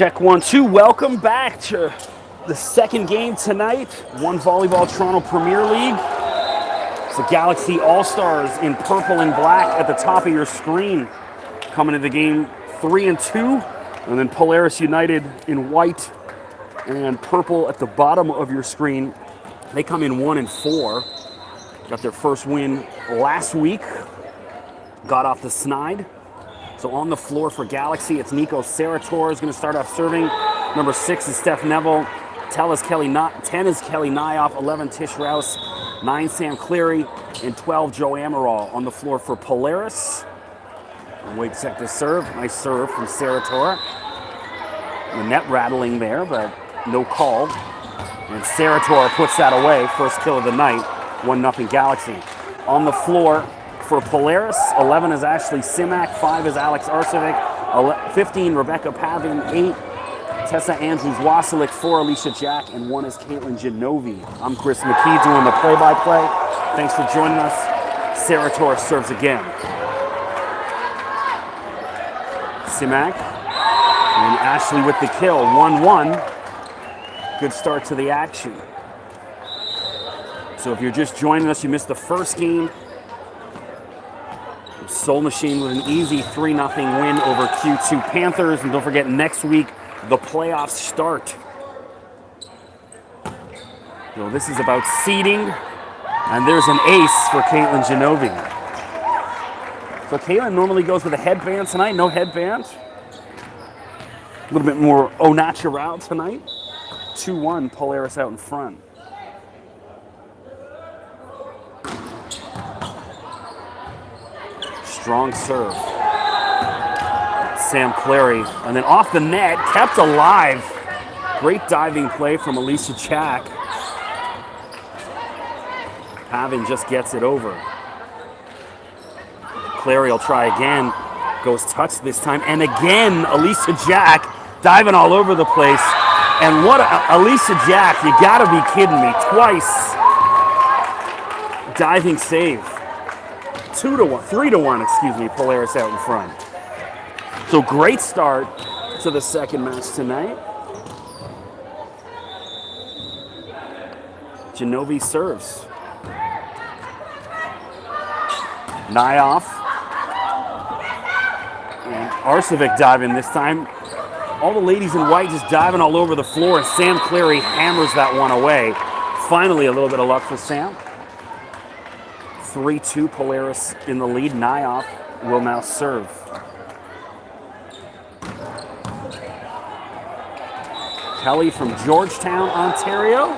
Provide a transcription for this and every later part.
Check 1-2. Welcome back to the second game tonight. One Volleyball Toronto Premier League. It's the Galaxy All-Stars in purple and black at the top of your screen. Coming into game 3 and 2. And then Polaris United in white and purple at the bottom of your screen. They come in 1 and 4. Got their first win last week. Got off the snide. So on the floor for Galaxy, it's Nico Sarator is going to start off serving. Number 6 is Steph Neville. 10 is Kelly Nyoff. 11, Tish Rouse. 9, Sam Cleary. And 12, Joe Amaral. On the floor for Polaris. Wait check to serve. Nice serve from Sarator. The net rattling there, but no call. And Sarator puts that away. First kill of the night. 1-0 Galaxy. On the floor for Polaris, 11 is Ashley Simak, 5 is Alex Arcevic, 15 Rebecca Pavin, 8 Tessa Andrews-Wasilic, 4 Alicia Jack, and 1 is Caitlin Genovi. I'm Chris McKee doing the play-by-play. Thanks for joining us. Sarator serves again. Simak and Ashley with the kill, 1-1. Good start to the action. So if you're just joining us, you missed the first game. Soul Machine with an easy 3-0 win over Q2 Panthers. And don't forget, next week, the playoffs start. So this is about seeding. And there's an ace for Caitlin Genovi. So Caitlin normally goes with a headband tonight. No headband. A little bit more au naturel tonight. 2-1, Polaris out in front. Strong serve. Sam Clary. And then off the net, kept alive. Great diving play from Alicia Jack. Pavin just gets it over. Clary will try again. Goes touch this time. And again, Alicia Jack diving all over the place. And what Alicia Jack, you gotta be kidding me. Twice. Diving save. 3-1, excuse me, Polaris out in front. So great start to the second match tonight. Genovi serves. Nyoff. And Arcevic diving this time. All the ladies in white just diving all over the floor, and Sam Cleary hammers that one away. Finally, a little bit of luck for Sam. 3-2, Polaris in the lead. Nyoff will now serve. Kelly from Georgetown, Ontario.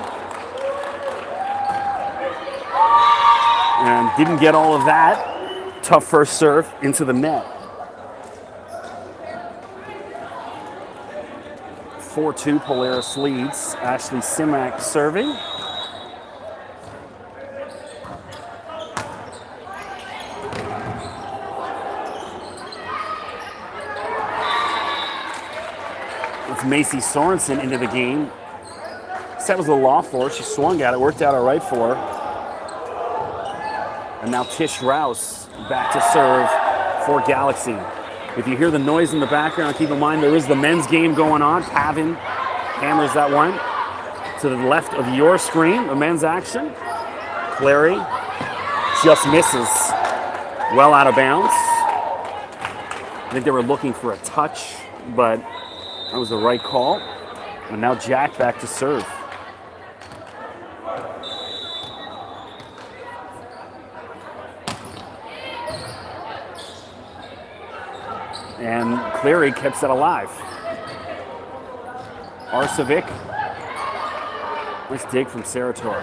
And didn't get all of that. Tough first serve into the net. 4-2 Polaris leads. Ashley Simak serving. It's Macy Sorensen into the game. Set was a little off for her. She swung at it, worked out all right for her. And now Tish Rouse back to serve for Galaxy. If you hear the noise in the background, keep in mind there is the men's game going on. Pavin hammers that one to the left of your screen, the men's action. Clary just misses. Well out of bounds. I think they were looking for a touch, but that was the right call. And now Jack back to serve. And Cleary keeps it alive. Arsevic. Nice dig from Sarator.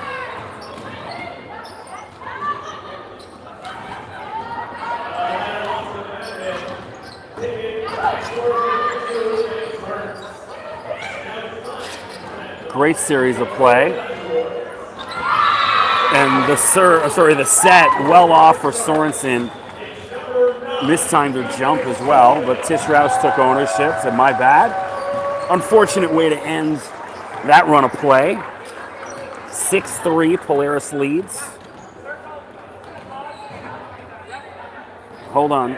Great series of play. And the set well off for Sorensen. Mistimed her jump as well, but Tish Rouse took ownership, said my bad. Unfortunate way to end that run of play. 6-3 Polaris leads. Hold on.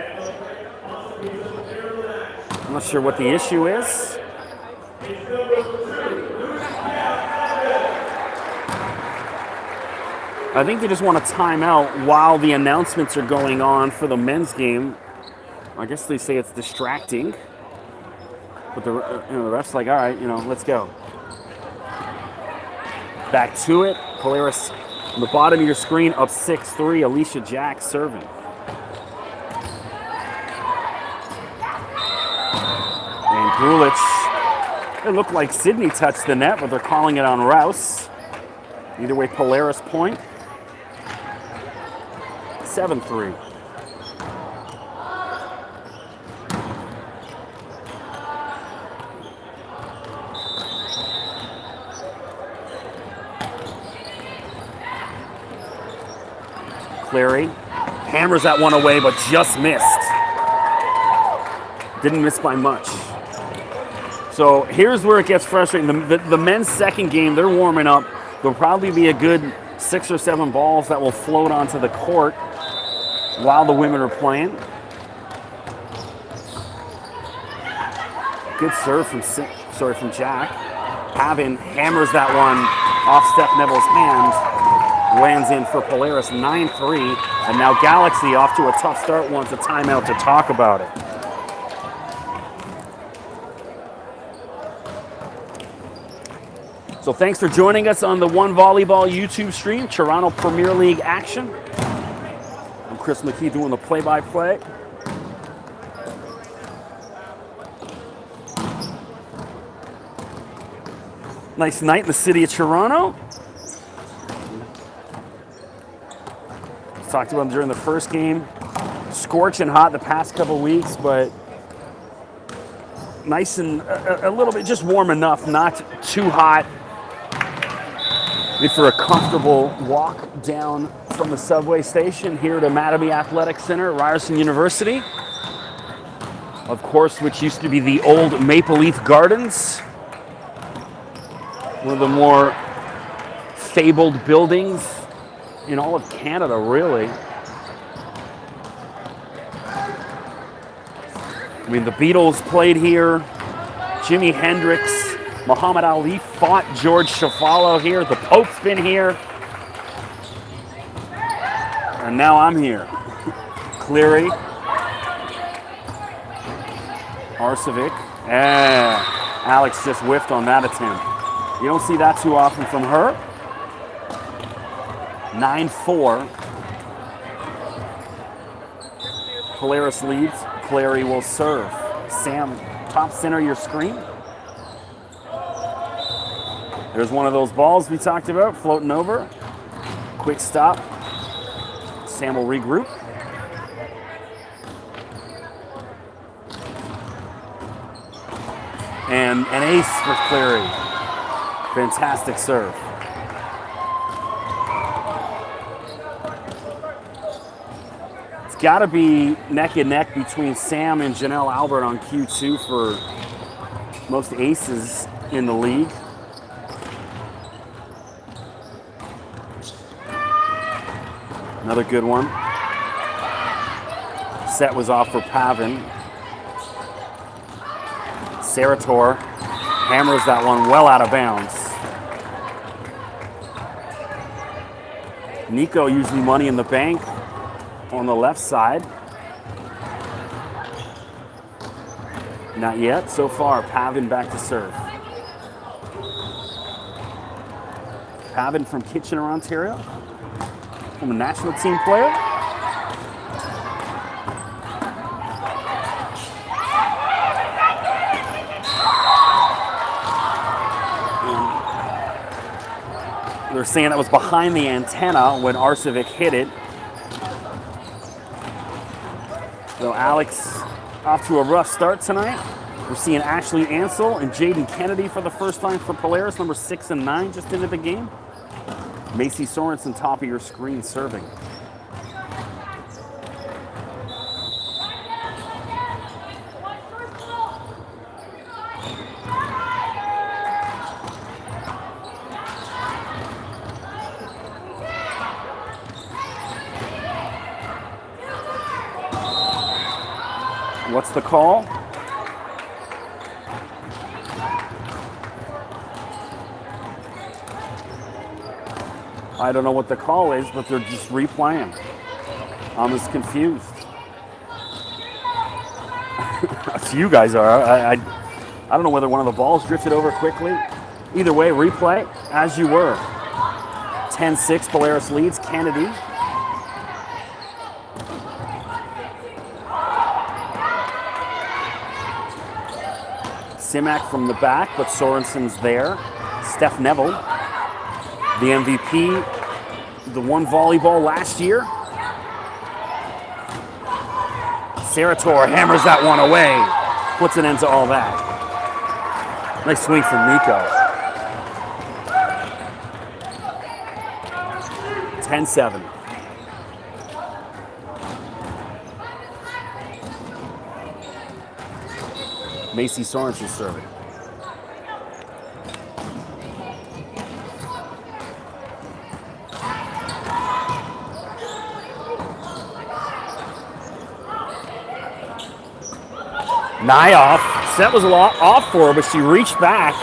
I'm not sure what the issue is. I think they just want a timeout while the announcements are going on for the men's game. I guess they say it's distracting. But the ref's like, all right, let's go. Back to it. Polaris on the bottom of your screen, up 6-3. Alicia Jack serving. And Grulich, it looked like Sydney touched the net, but they're calling it on Rouse. Either way, Polaris point. 7-3. Clary hammers that one away, but just missed. Didn't miss by much. So here's where it gets frustrating. The men's second game, they're warming up. There'll probably be a good 6 or 7 balls that will float onto the court while the women are playing. Good serve from Jack. Pavin hammers that one off Steph Neville's hand. Lands in for Polaris, 9-3. And now Galaxy off to a tough start, wants a timeout to talk about it. So thanks for joining us on the One Volleyball YouTube stream, Toronto Premier League action. I'm Chris McKee doing the play-by-play. Nice night in the city of Toronto. Talked about them during the first game. Scorching hot the past couple weeks, but nice and a little bit, just warm enough, not too hot. For a comfortable walk down from the subway station here to Mattamy Athletic Center, Ryerson University. Of course, which used to be the old Maple Leaf Gardens. One of the more fabled buildings in all of Canada, really. I mean, the Beatles played here, Jimi Hendrix, Muhammad Ali fought George Chafalo here, the Pope's been here, and now I'm here. Cleary, Arsevic, Alex just whiffed on that attempt. You don't see that too often from her. 9-4. Polaris leads. Clary will serve. Sam, top center your screen. There's one of those balls we talked about floating over. quick stop. Sam will regroup. And an ace for Cleary. Fantastic serve. It's got to be neck and neck between Sam and Janelle Albert on Q2 for most aces in the league. Another good one. Set was off for Pavin. Sarator hammers that one well out of bounds. Nico usually money in the bank on the left side. Not yet. So far, Pavin back to serve. Pavin from Kitchener, Ontario. From a national team player. They're saying that was behind the antenna when Arcevic hit it. So Alex off to a rough start tonight. We're seeing Ashley Ansel and Jaden Kennedy for the first time for Polaris, number 6 and 9 just into the game. Macy Sorensen top of your screen serving. What's the call? I don't know what the call is, but they're just replaying. I'm as confused. So you guys are. I don't know whether one of the balls drifted over quickly. Either way, replay as you were. 10-6, Polaris leads. Kennedy. Simak from the back, but Sorensen's there. Steph Neville, the MVP, the one volleyball last year. Sarator hammers that one away, puts an end to all that. Nice swing from Nico. 10-7. Macy Sorensen serving. Nyoff. Set was a lot off for her, but she reached back.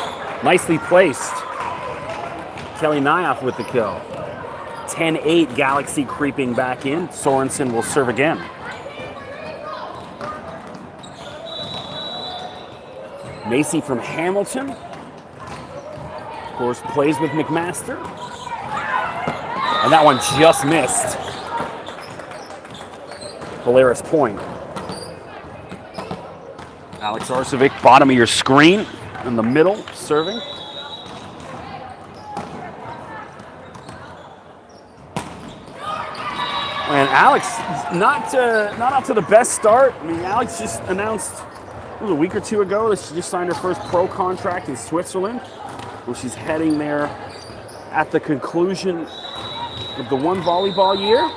Nicely placed. Kelly Nyoff with the kill. 10-8, Galaxy creeping back in. Sorensen will serve again. Macy from Hamilton, of course, plays with McMaster. And that one just missed. Polaris point. Alex Arcevic, bottom of your screen, in the middle, serving. And Alex, not up to the best start. I mean, Alex just announced a week or two ago that she just signed her first pro contract in Switzerland, where she's heading there at the conclusion of the one volleyball year.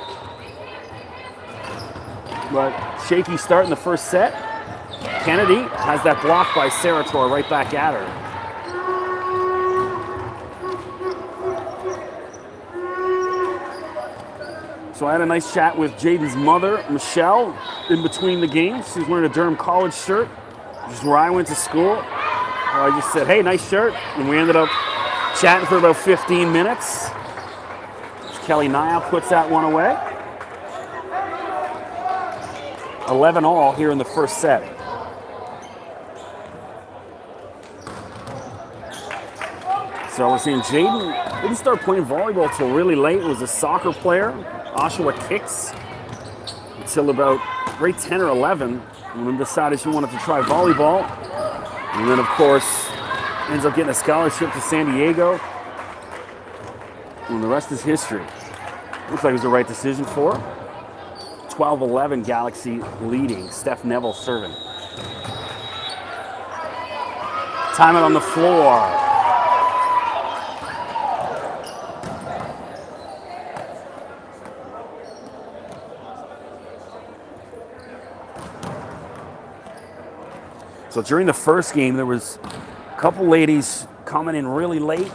But shaky start in the first set. Kennedy has that block by Sarator right back at her. So I had a nice chat with Jaden's mother, Michelle, in between the games. She's wearing a Durham College shirt, which is where I went to school. I just said, hey, nice shirt. And we ended up chatting for about 15 minutes. Kelly Nyoff puts that one away. 11-all here in the first set. So we're seeing Jaden didn't start playing volleyball till really late. Was a soccer player, Oshawa Kicks, until about grade 10 or 11, and then decided she wanted to try volleyball. And then, of course, ends up getting a scholarship to San Diego. And the rest is history. Looks like it was the right decision for him. 12-11 Galaxy leading. Steph Neville serving. Timeout on the floor. So during the first game, there was a couple ladies coming in really late.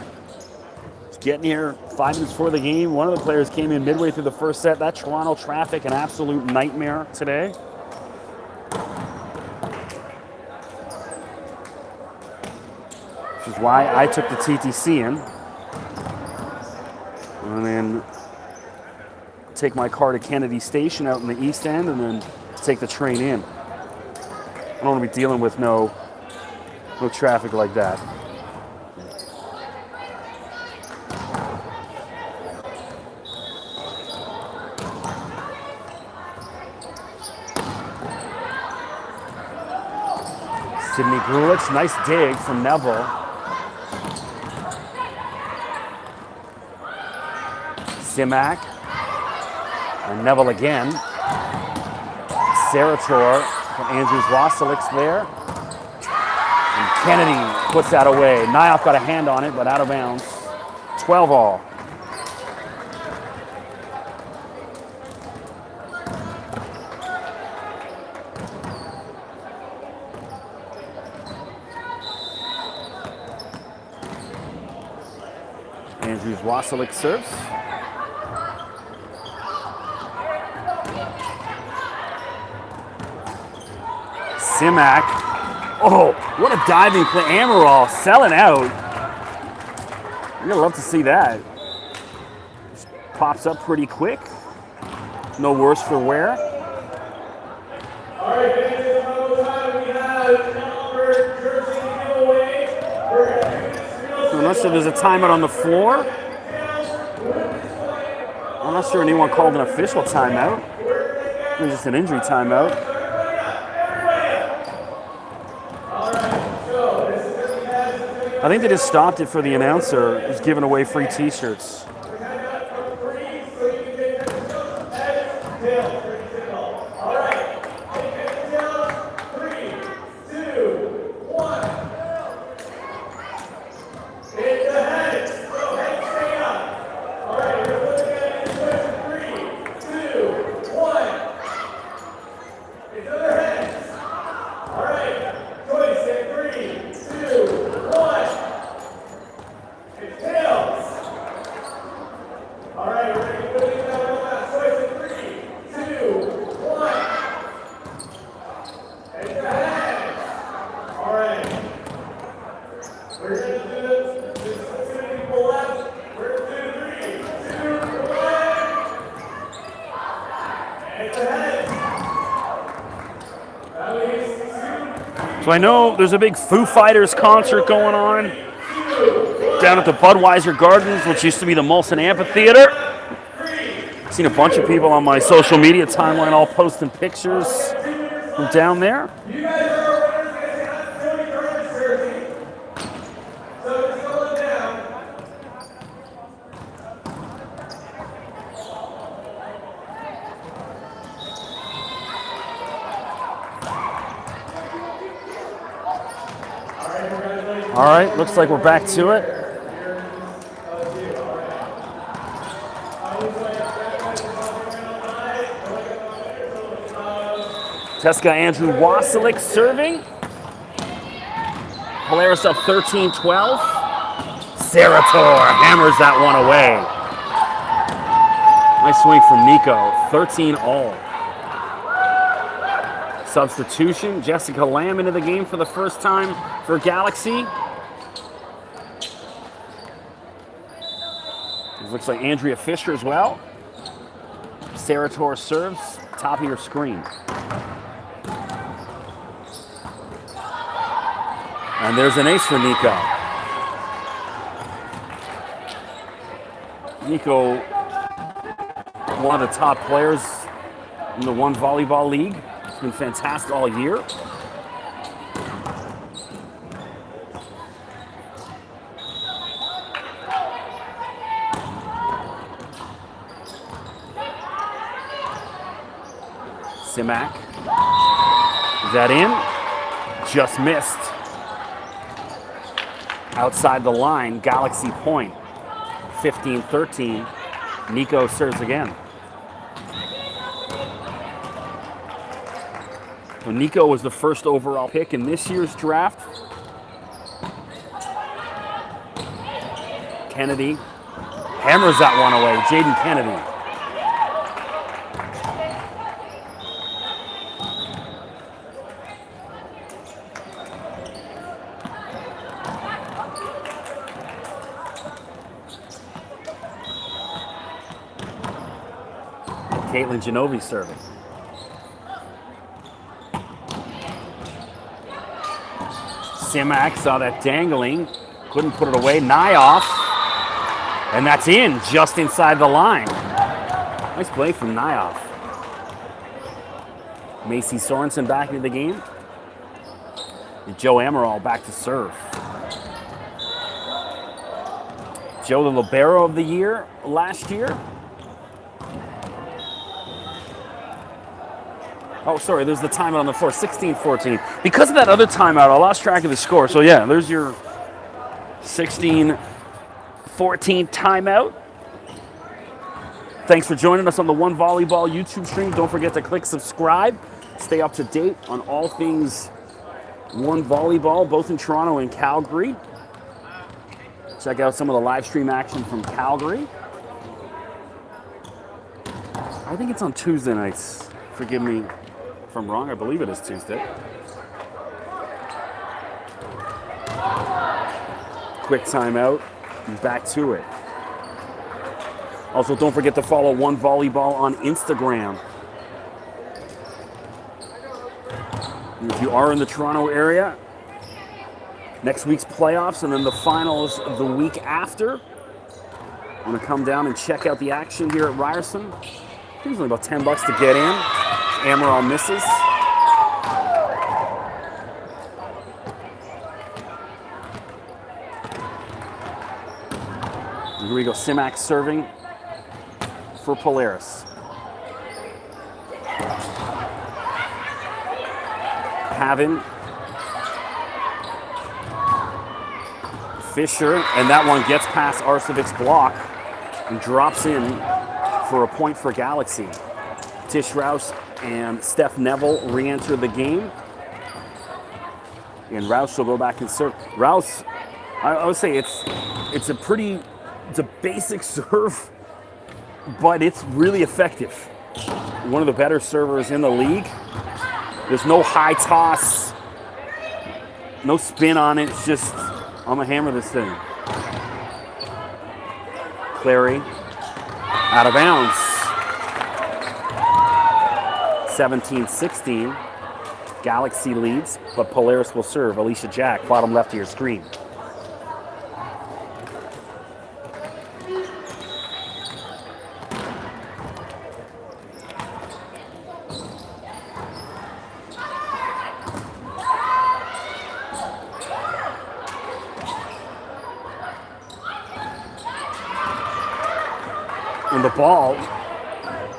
Getting here 5 minutes before the game. One of the players came in midway through the first set. That Toronto traffic, an absolute nightmare today. Which is why I took the TTC in. And then take my car to Kennedy Station out in the East End and then take the train in. I don't want to be dealing with no traffic like that. Sydney Grulich, nice dig from Neville. Simak. And Neville again. Sarator from Andrews Wasilix there. And Kennedy puts that away. Nyoff got a hand on it, but out of bounds. 12-all. Andrews Wasilix serves. Simak. Oh, what a diving play. Amaral selling out. You're gonna love to see that. Just pops up pretty quick. No worse for wear. All right, we have number jersey giveaway. I'm not sure there's a timeout on the floor. I'm not sure anyone called an official timeout. It was just an injury timeout. I think they just stopped it for the announcer. He's giving away free t-shirts. So I know there's a big Foo Fighters concert going on down at the Budweiser Gardens, which used to be the Molson Amphitheater. I've seen a bunch of people on my social media timeline all posting pictures from down there. All right, looks like we're back to it. Teska Andrew Wasilix serving. Polaris up 13-12. Sarator hammers that one away. Nice swing from Nico. 13-all. Substitution. Jessica Lamb into the game for the first time for Galaxy. It looks like Andrea Fisher as well. Sarator serves, top of your screen. And there's an ace for Nico. Nico, one of the top players in the One Volleyball League. He's been fantastic all year. Simak. Is that in? Just missed. Outside the line, Galaxy point. 15-13. Nico serves again. So Nico was the first overall pick in this year's draft. Kennedy hammers that one away. Jaden Kennedy. Caitlin Genovi serving. Simak saw that dangling, couldn't put it away. Nyoff, and that's in, just inside the line. Nice play from Nyoff. Macy Sorensen back into the game. And Joe Amaral back to serve. Joe, the libero of the year last year. Oh, sorry, there's the timeout on the floor, 16-14. Because of that other timeout, I lost track of the score. So, yeah, there's your 16-14 timeout. Thanks for joining us on the One Volleyball YouTube stream. Don't forget to click subscribe. Stay up to date on all things One Volleyball, both in Toronto and Calgary. Check out some of the live stream action from Calgary. I think it's on Tuesday nights. Forgive me if I'm wrong, I believe it is Tuesday. Quick timeout, and back to it. Also, don't forget to follow One Volleyball on Instagram. And if you are in the Toronto area, next week's playoffs and then the finals the week after. I'm gonna come down and check out the action here at Ryerson. It's only about $10 to get in. Amaral misses. And here we go, Simak serving for Polaris. Pavin. Fisher, and that one gets past Arsevic's block and drops in for a point for Galaxy. Tish Rouse and Steph Neville re-enter the game. And Rouse will go back and serve. Rouse, I would say it's a basic serve, but it's really effective. One of the better servers in the league. There's no high toss, no spin on it. It's just, I'm gonna hammer this thing. Clary, out of bounds. 17-16. Galaxy leads, but Polaris will serve. Alicia Jack, bottom left of your screen. And the ball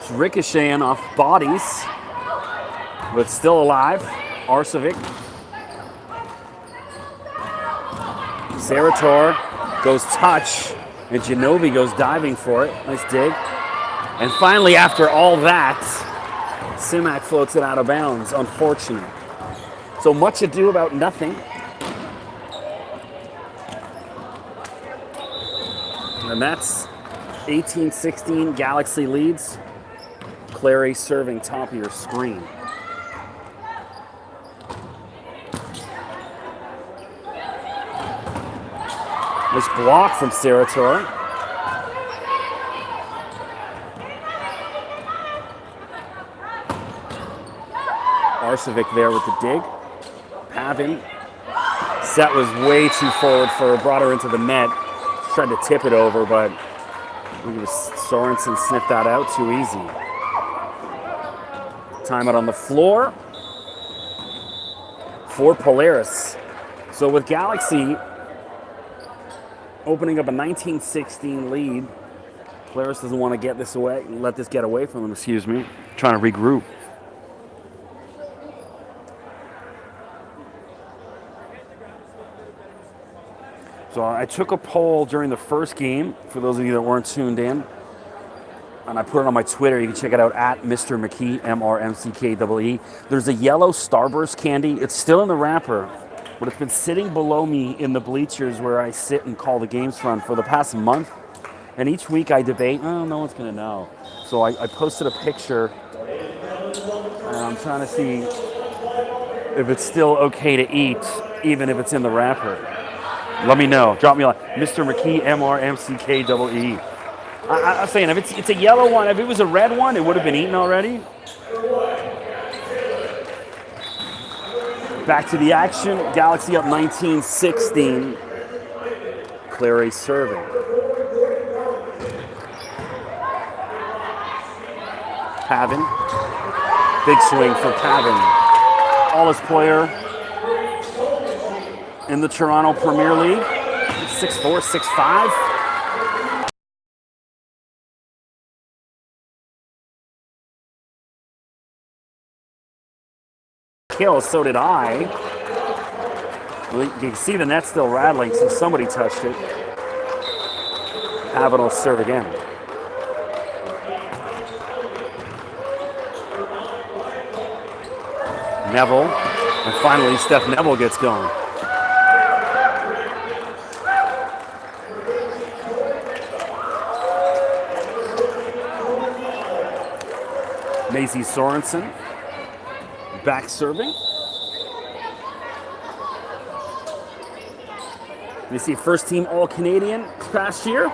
is ricocheting off bodies, but still alive. Arsevic. Sarator goes touch, and Genovi goes diving for it. Nice dig. And finally, after all that, Simak floats it out of bounds. Unfortunate. So much ado about nothing. And that's 18-16, Galaxy leads. Clary serving top of your screen. Nice block from Sarator. Arsevic there with the dig. Pavin. Set was way too forward for her, brought her into the net. Tried to tip it over, but Sorensen sniffed that out too easy. Timeout on the floor for Polaris. So with Galaxy opening up a 19-16 lead, Polaris doesn't want to let this get away from them, excuse me. Trying to regroup. So I took a poll during the first game, for those of you that weren't tuned in, and I put it on my Twitter. You can check it out at Mr. McKee, MRMCKEE. There's a yellow Starburst candy. It's still in the wrapper, but it's been sitting below me in the bleachers where I sit and call the games from for the past month. And each week I debate, oh, no one's going to know. So I posted a picture, and I'm trying to see if it's still okay to eat, even if it's in the wrapper. Let me know. Drop me a line. Mr. McKee, MRMCKEE. I'm saying, if it's a yellow one, if it was a red one, it would have been eaten already. Back to the action. Galaxy up 19-16. Clary serving. Pavin. Big swing for Pavin. Tallest player in the Toronto Premier League. 6'4", 6'5". Kill, so did I. Well, you can see the net still rattling, so somebody touched it. Pavin will serve again. Neville, and finally Steph Neville gets going. Macy Sorensen, back serving. You see first team All-Canadian this past year.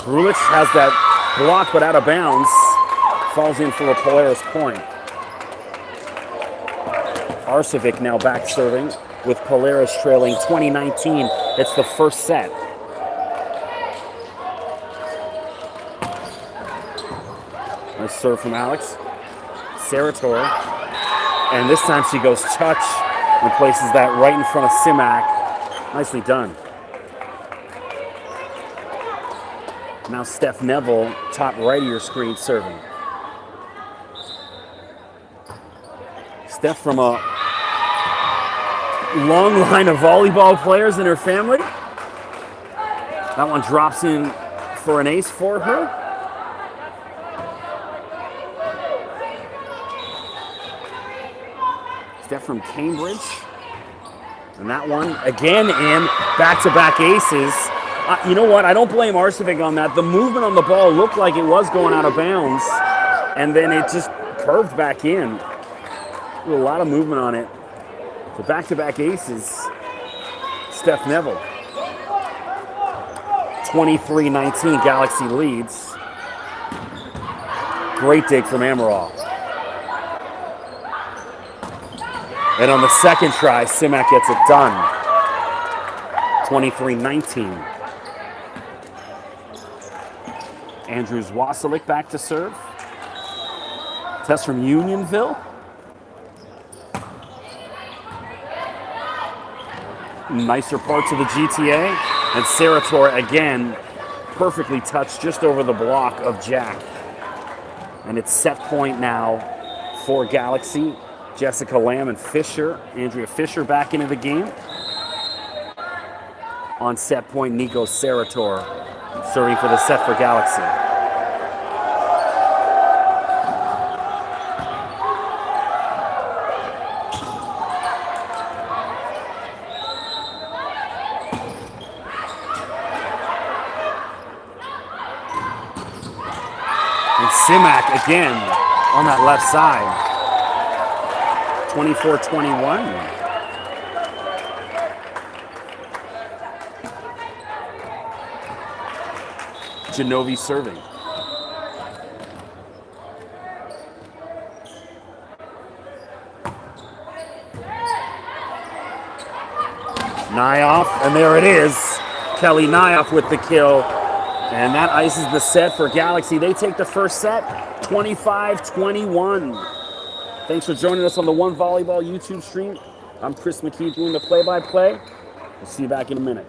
Grulich has that block but out of bounds. Falls in for a Polaris point. Arcevic now back serving with Polaris trailing 2019. It's the first set. Nice serve from Alex. Sarator. And this time she goes touch and places that right in front of Simak. Nicely done. Now Steph Neville, top right of your screen, serving. Steph from a long line of volleyball players in her family. That one drops in for an ace for her. Steph from Cambridge. And that one again in back-to-back aces. You know what? I don't blame Arcevic on that. The movement on the ball looked like it was going out of bounds, and then it just curved back in. A lot of movement on it. So back-to-back aces. Steph Neville. 23-19, Galaxy leads. Great dig from Amaral. And on the second try, Simak gets it done. 23-19. Andrews Wasilic back to serve. Test from Unionville. Nicer parts of the GTA. And Sarator again, perfectly touched just over the block of Jack. And it's set point now for Galaxy. Jessica Lamb and Fisher. Andrea Fisher back into the game. On set point, Nico Sarator serving for the set for Galaxy. And Simak again on that left side. 24-21. Genovi serving. Nyoff, and there it is. Kelly Nyoff with the kill. And that ices the set for Galaxy. They take the first set, 25-21. Thanks for joining us on the One Volleyball YouTube stream. I'm Chris McKee doing the play-by-play. We'll see you back in a minute.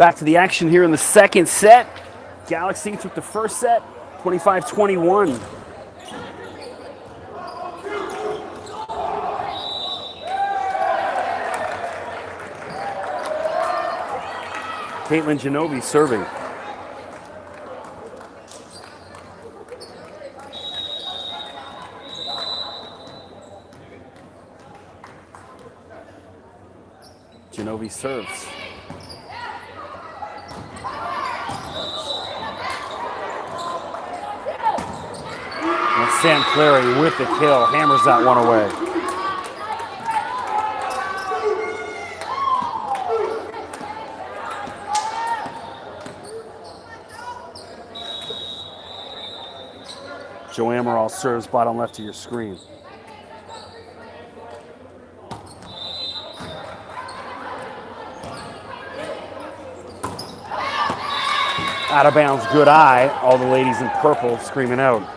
Back to the action here in the second set. Galaxy took the first set, 25-21. Caitlin Genovi serving. Genovi serves. And Sam Clary with the kill, hammers that one away. Joe Amaral serves bottom left of your screen. Out of bounds, good eye. All the ladies in purple screaming out.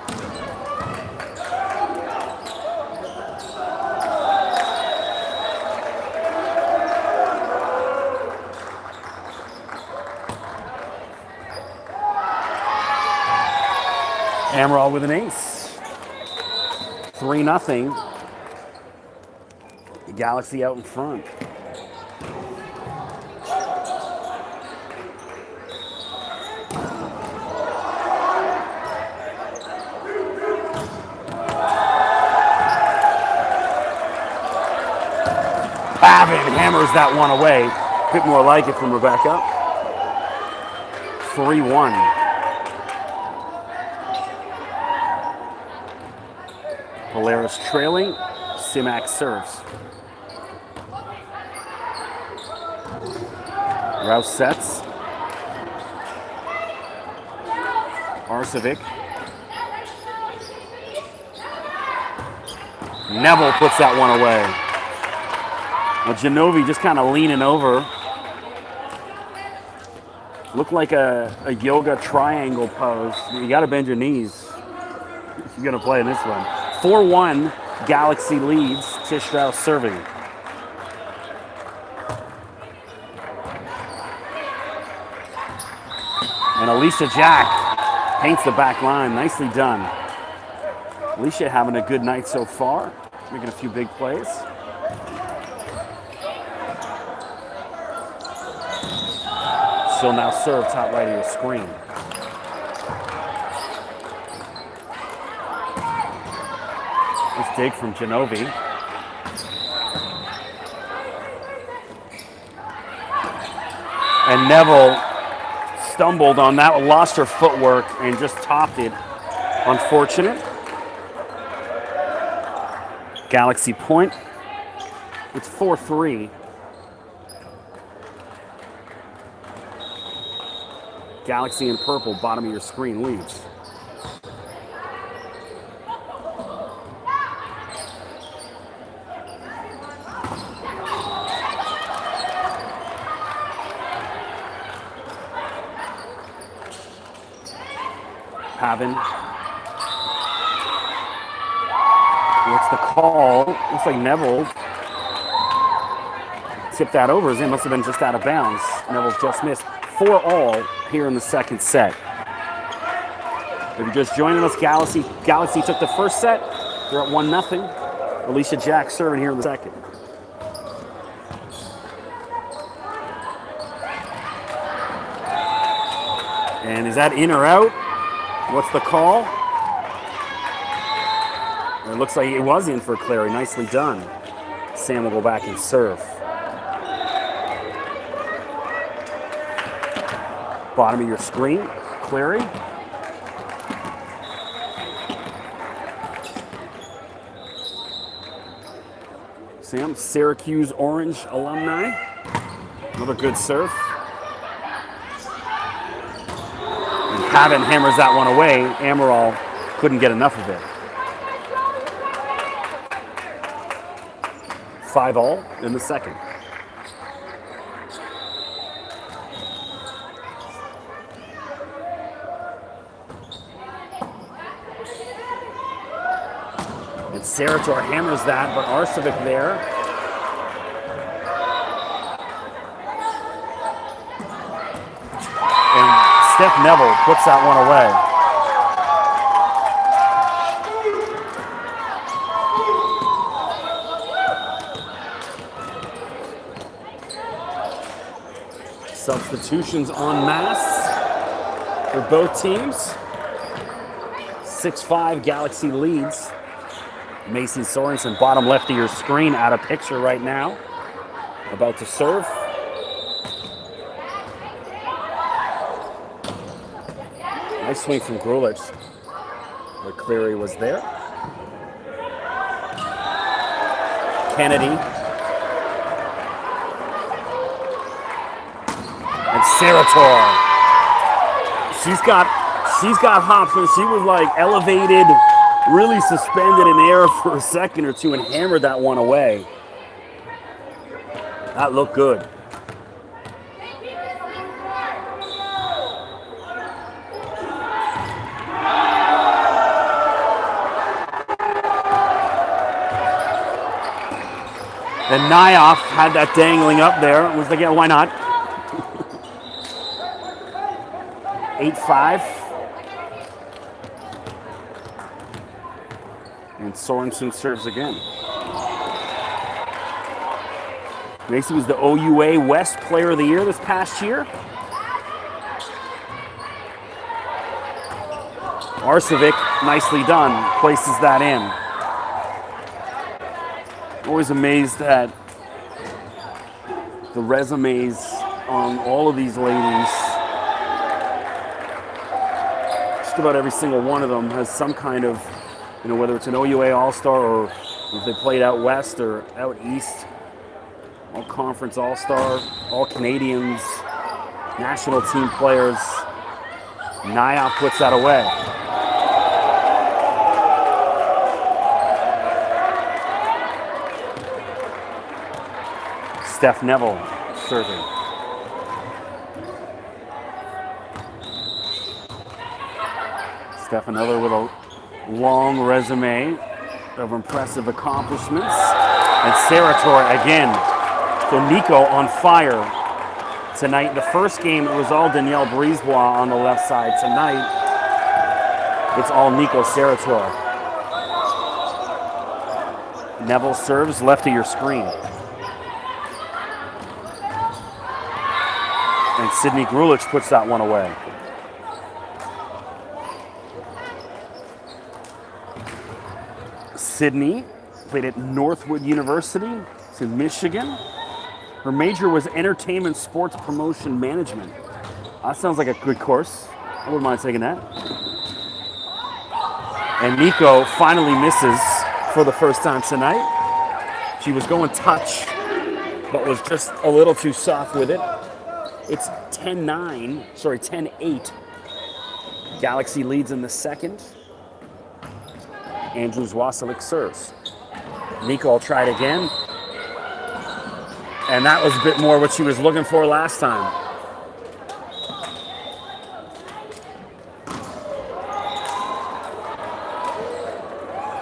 Amaral with an ace. 3-0. The Galaxy out in front. Pavin hammers that one away. A bit more like it from Rebecca. 3-1. Polaris trailing. Simak serves. Rouse sets. Arcevic. Neville puts that one away. Well, Genovi just kind of leaning over. Looked like a yoga triangle pose. You got to bend your knees if you're going to play in this one. 4-1, Galaxy leads. Tish Strauss serving. And Alicia Jack paints the back line. Nicely done. Alicia having a good night so far. Making a few big plays. She'll now serve top right of your screen. Nice dig from Genovi. And Neville stumbled on that, lost her footwork, and just topped it. Unfortunate. Galaxy point. It's 4-3. Galaxy in purple, bottom of your screen, leads. Pavin. What's the call? Looks like Neville tipped that over. It must have been just out of bounds. Neville's just missed. 4-all here in the second set. If you're just joining us, Galaxy took the first set. They're at 1-0. Alicia Jack serving here in the second. And is that in or out? What's the call? It looks like it was in for Clary. Nicely done. Sam will go back and serve. Bottom of your screen, Clary. Sam, Syracuse Orange alumni. Another good serve. And Pavin hammers that one away. Amaral couldn't get enough of it. 5-all in the second. Sarator hammers that, but Arcevic there. Steph Neville puts that one away. Substitutions en masse for both teams. 6-5 Galaxy leads. Mason Sorensen, bottom left of your screen, out of picture right now. About to serve. Nice swing from Grulich. But Cleary was there. Kennedy. And Sarator. She's got hops, and she was like elevated, really suspended in air for a second or two and hammered that one away. That looked good. And Nyoff had that dangling up there. Was like, yeah, why not? 8-5. And Sorensen serves again. Macy was the OUA West Player of the Year this past year. Arcevic, nicely done, places that in. Always amazed at the resumes on all of these ladies. Just about every single one of them has some kind of, whether it's an OUA All-Star or if they played out West or out East. All Conference All-Star, all Canadians, national team players. Nyoff puts that away. Steph Neville serving. Steph another with a long resume of impressive accomplishments. And Sarator again. So Nico on fire tonight. The first game, it was all Danielle Brisebois on the left side. Tonight, it's all Nico Sarator. Neville serves left of your screen. And Sydney Grulich puts that one away. Sydney played at Northwood University. It's in Michigan. Her major was Entertainment Sports Promotion Management. That sounds like a good course. I wouldn't mind taking that. And Nico finally misses for the first time tonight. She was going touch, but was just a little too soft with it. It's 10-8. Galaxy leads in the second. Andrews Wasilek serves. Nico will try it again. And that was a bit more what she was looking for last time.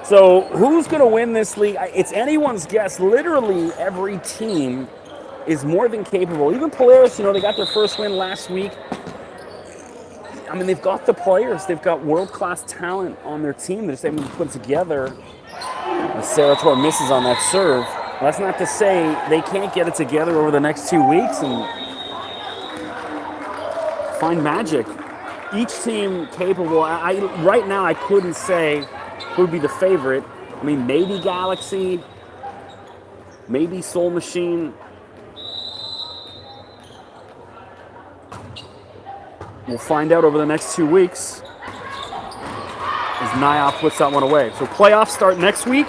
So who's going to win this league? It's anyone's guess. Literally every team is more than capable. Even Polaris, they got their first win last week. I mean, they've got the players. They've got world-class talent on their team. They're just able to put together. Sarator misses on that serve. Well, that's not to say they can't get it together over the next 2 weeks and find magic. Each team capable. Right now, I couldn't say who would be the favorite. I mean, maybe Galaxy, maybe Soul Machine. We'll find out over the next 2 weeks as Nyoff puts that one away. So playoffs start next week,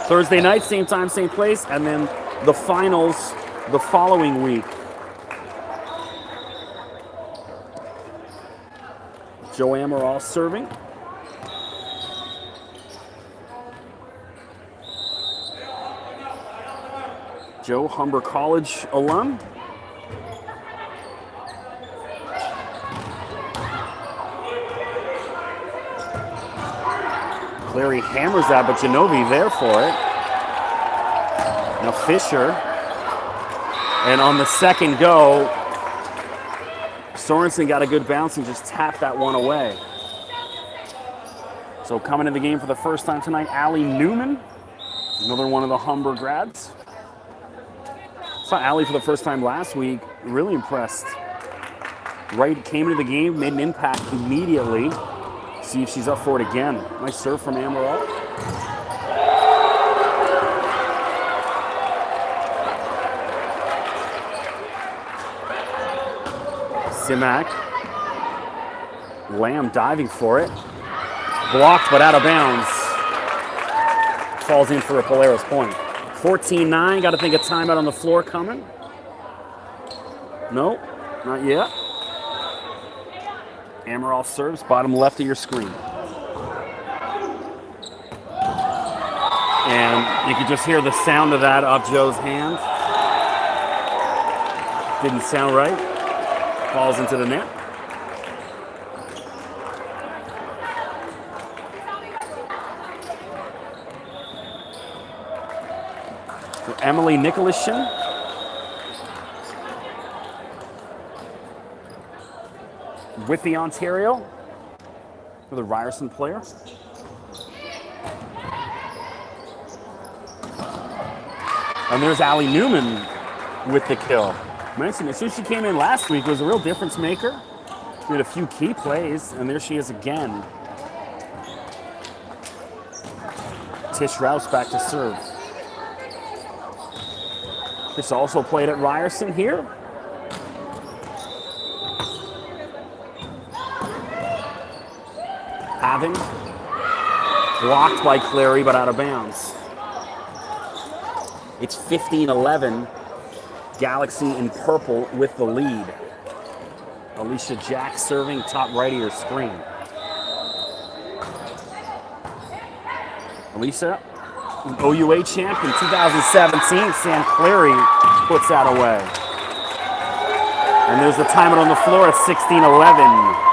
Thursday night, same time, same place, and then the finals the following week. Joe Amaral serving. Joe, Humber College alum. Cleary hammers that, but Genovi there for it. Now Fisher. And on the second go, Sorensen got a good bounce and just tapped that one away. So coming in the game for the first time tonight, Allie Newman, another one of the Humber grads. Saw Allie for the first time last week, really impressed. Right, came into the game, made an impact immediately. See if she's up for it again. Nice serve from Amaral. Simak. Lamb diving for it. Blocked, but out of bounds. Falls in for a Polaris point. 14-9, got to think a timeout on the floor coming. Nope, not yet. Amaral serves, bottom left of your screen. And you can just hear the sound of that off Joe's hand. Didn't sound right. Falls into the net. So Emily Nicolashin. With the Ontario, for the Ryerson player. And there's Allie Newman with the kill. Mentioned as soon as she came in last week, was a real difference maker. She had a few key plays, and there she is again. Tish Rouse back to serve. This also played at Ryerson here. Having blocked by Clary, but out of bounds. It's 15-11. Galaxy in purple with the lead. Alicia Jack serving top right of your screen. Alicia, OUA champ in 2017. Sam Clary puts that away. And there's the timeout on the floor at 16-11.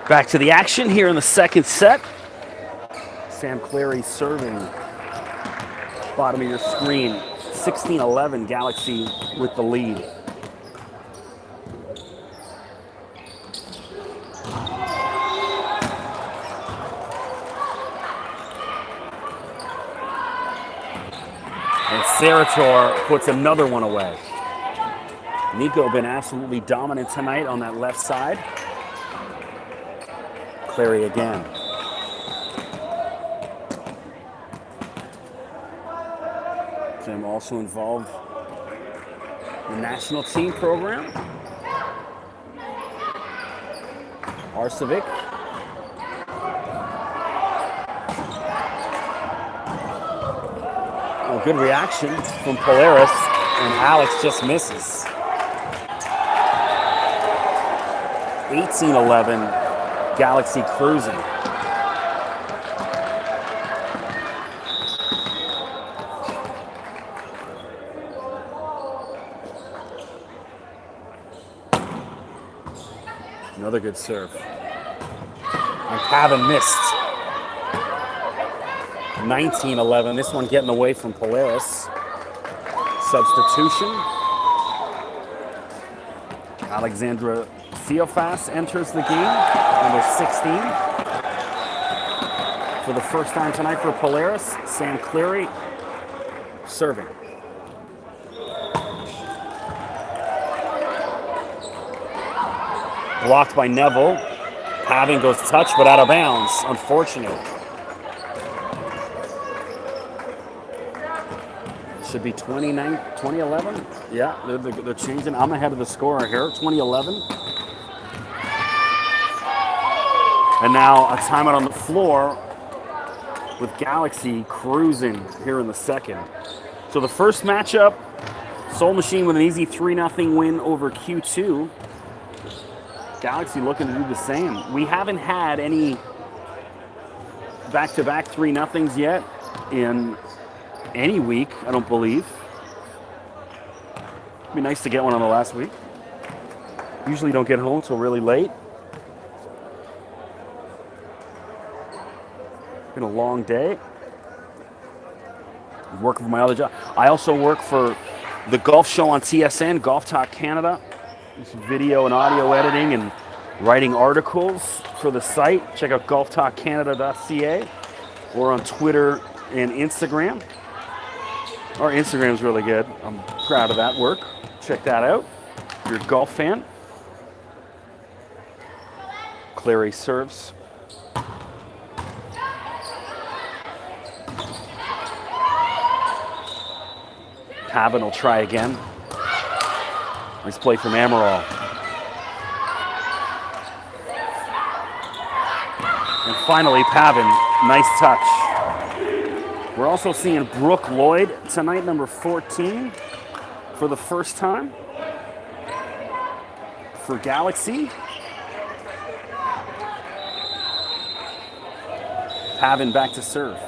Back to the action here in the second set. Sam Clary serving. Bottom of your screen. 16-11, Galaxy with the lead. And Sarator puts another one away. Nico been absolutely dominant tonight on that left side. Clary again. Jim also involved in the national team program. Arcevic. Oh, good reaction from Polaris, and Alex just misses. 18-11. Galaxy cruising. Another good serve. And Cavan missed. 19-11. This one getting away from Polaris. Substitution. Alexandra Theophas enters the game, number 16. For the first time tonight for Polaris, Sam Clary serving. Blocked by Neville. Paving goes touch, but out of bounds. Unfortunate. Should be 2011. Yeah, they're changing. I'm ahead of the score here, 2011. And now a timeout on the floor with Galaxy cruising here in the second. So the first matchup, Soul Machine with an easy 3-0 win over Q2. Galaxy looking to do the same. We haven't had any back-to-back 3-0s yet in any week, I don't believe. It'd be nice to get one on the last week. Usually don't get home till really late. Been a long day. Working for my other job. I also work for the golf show on TSN, Golf Talk Canada. Some video and audio editing and writing articles for the site. Check out golftalkcanada.ca or on Twitter and Instagram. Our Instagram's really good. I'm proud of that work. Check that out if you're a golf fan. Clary serves. Pavin will try again. Nice play from Amaral. And finally, Pavin, nice touch. We're also seeing Brooke Lloyd tonight, number 14, for the first time for Galaxy. Pavin back to serve.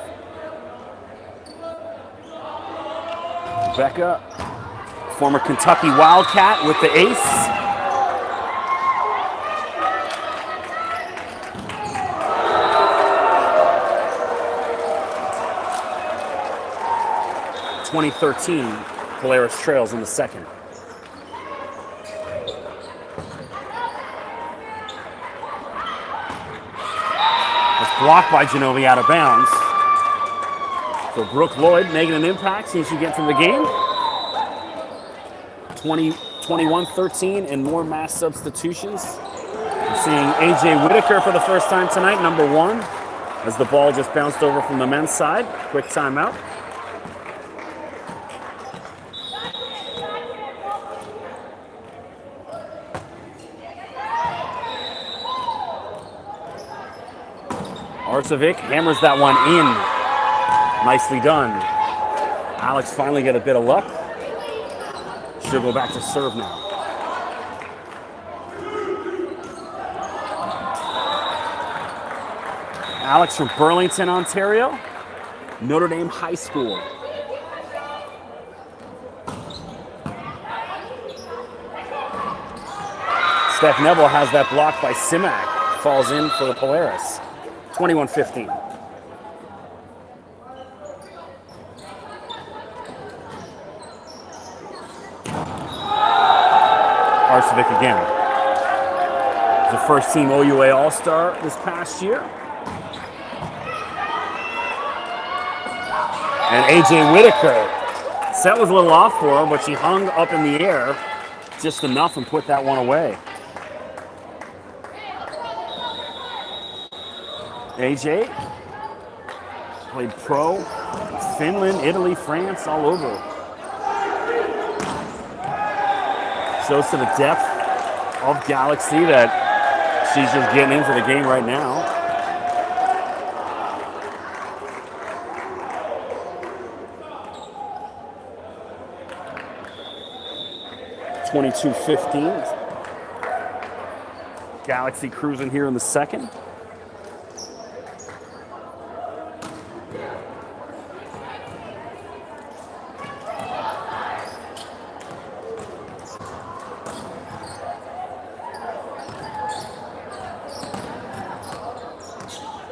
Becca, former Kentucky Wildcat with the ace. (2013) Polaris trails in the second. It's blocked by Genovi out of bounds. So Brooke Lloyd making an impact, seeing she gets in the game. 21-13 and more mass substitutions. We're seeing AJ Whitaker for the first time tonight, number 1, as the ball just bounced over from the men's side. Quick timeout. Arcevic hammers that one in. Nicely done. Alex finally get a bit of luck. She'll go back to serve now. Alex from Burlington, Ontario, Notre Dame High School. Steph Neville has that blocked by Simak. Falls in for the Polaris. 21-15. Arcevic again. The first team OUA All-Star this past year. And AJ Whitaker. Set was a little off for her, but she hung up in the air just enough and put that one away. AJ played pro, Finland, Italy, France, all over. Shows to the depth of Galaxy that she's just getting into the game right now. (22-15). Galaxy cruising here in the second.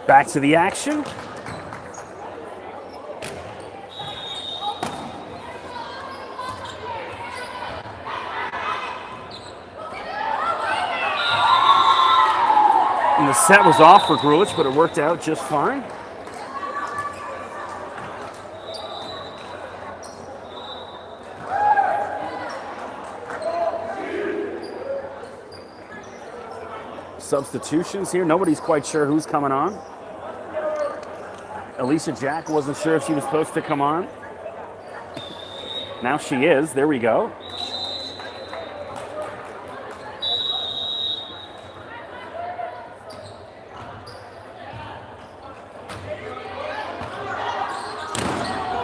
Back to the action. And the set was off for Grulich, but it worked out just fine. Substitutions here. Nobody's quite sure who's coming on. Alicia Jack wasn't sure if she was supposed to come on. Now she is. There we go.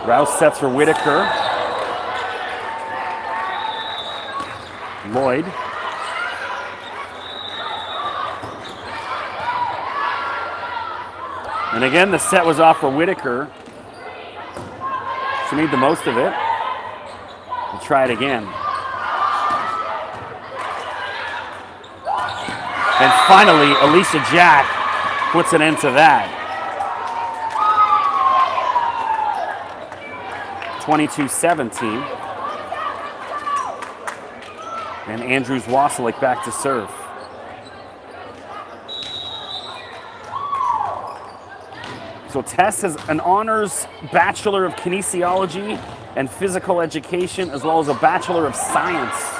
Rouse sets for Whitaker. Lloyd. And again, the set was off for Whitaker. She made the most of it. We'll try it again. And finally, Alicia Jack puts an end to that. 22-17. And Andrews Wasilek back to serve. So Tess has an honors Bachelor of Kinesiology and Physical Education, as well as a Bachelor of Science.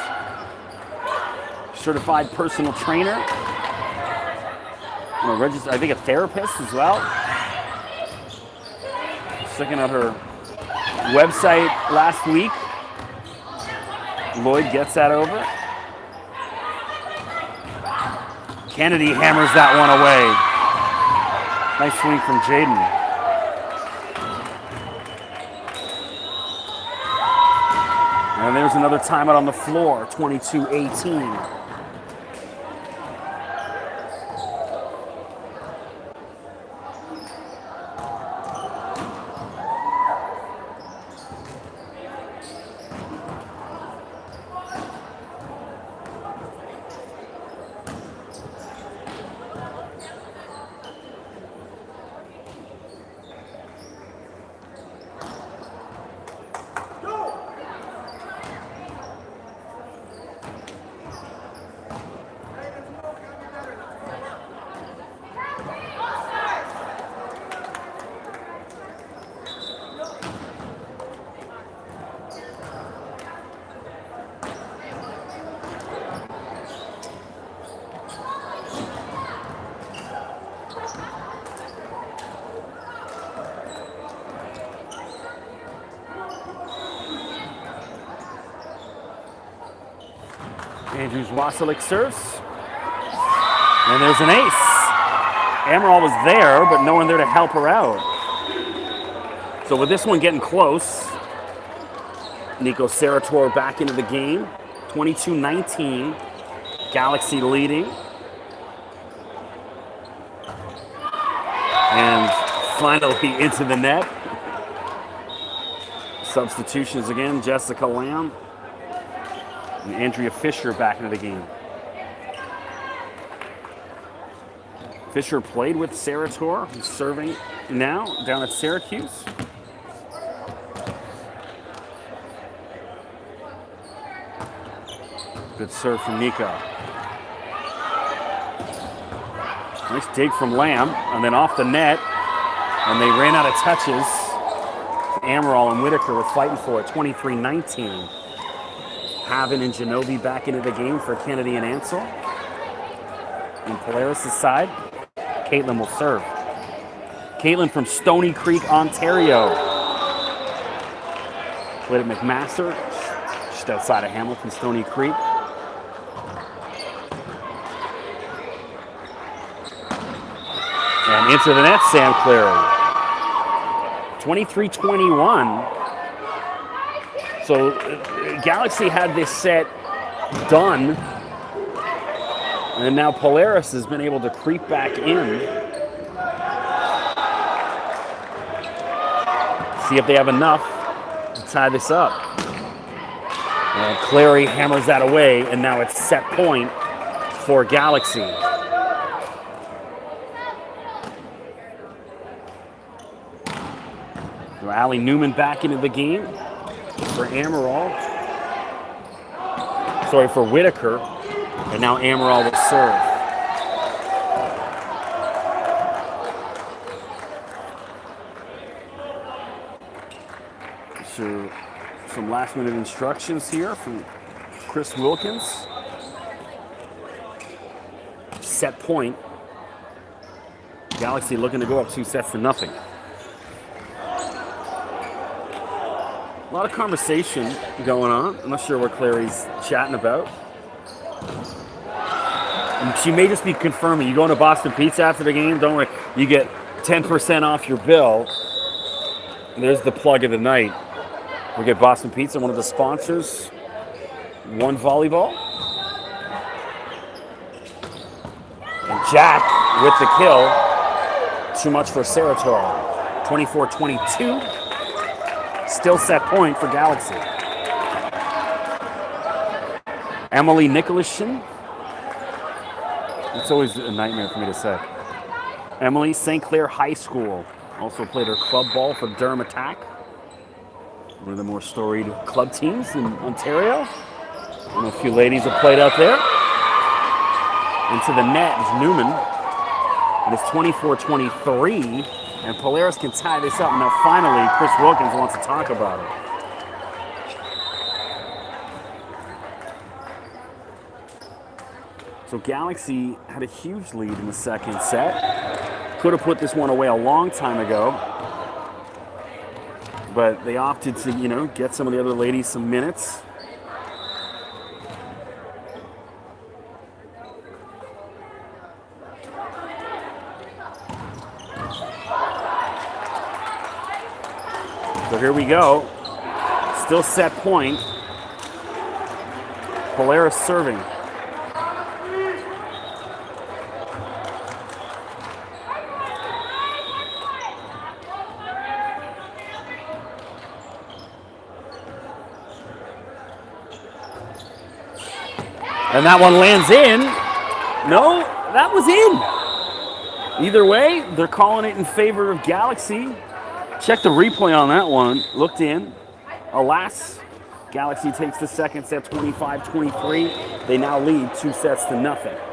Certified personal trainer. I think a therapist as well. Checking out her website last week. Lloyd gets that over. Kennedy hammers that one away. Nice swing from Jaden. And there's another timeout on the floor, 22-18. Andrews Wasilek serves. And there's an ace. Amaral was there, but no one there to help her out. So with this one getting close, Nico Sarator back into the game. 22-19. Galaxy leading. And finally into the net. Substitutions again, Jessica Lamb. And Andrea Fisher back into the game. Fisher played with Sarator, who's serving now down at Syracuse. Good serve from Nico. Nice dig from Lamb, and then off the net, and they ran out of touches. Amaral and Whitaker were fighting for it, 23-19. Haven and Genovi back into the game for Kennedy and Ansel. On Polaris' side, Caitlin will serve. Caitlin from Stony Creek, Ontario. Played at McMaster, just outside of Hamilton, Stony Creek. And into the net, Sam Cleary. 23-21. So Galaxy had this set done, and now Polaris has been able to creep back in. See if they have enough to tie this up. And Clary hammers that away, and now it's set point for Galaxy. So Allie Newman back into the game for Amaral. Sorry, for Whitaker. And now Amaral will serve. So some last minute instructions here from Chris Wilkins. Set point. Galaxy looking to go up 2-0. A lot of conversation going on. I'm not sure what Clary's chatting about. And she may just be confirming. You going to Boston Pizza after the game? Don't worry. You get 10% off your bill. And there's the plug of the night. We get Boston Pizza, one of the sponsors. One volleyball. And Jack with the kill. Too much for Sarator. 24-22. Still set point for Galaxy. Emily Nicholasson. It's always a nightmare for me to say. Emily, St. Clair High School. Also played her club ball for Durham Attack. One of the more storied club teams in Ontario. And a few ladies have played out there. Into the net is Newman. And it's 24-23. And Polaris can tie this up. Now finally, Chris Wilkins wants to talk about it. So Galaxy had a huge lead in the second set. Could have put this one away a long time ago. But they opted to, get some of the other ladies some minutes. So here we go. Still set point. Polaris serving. And that one lands in. No, that was in. Either way, they're calling it in favor of Galaxy. Check the replay on that one. Looked in. Alas, Galaxy takes the second set 25-23. They now lead 2-0.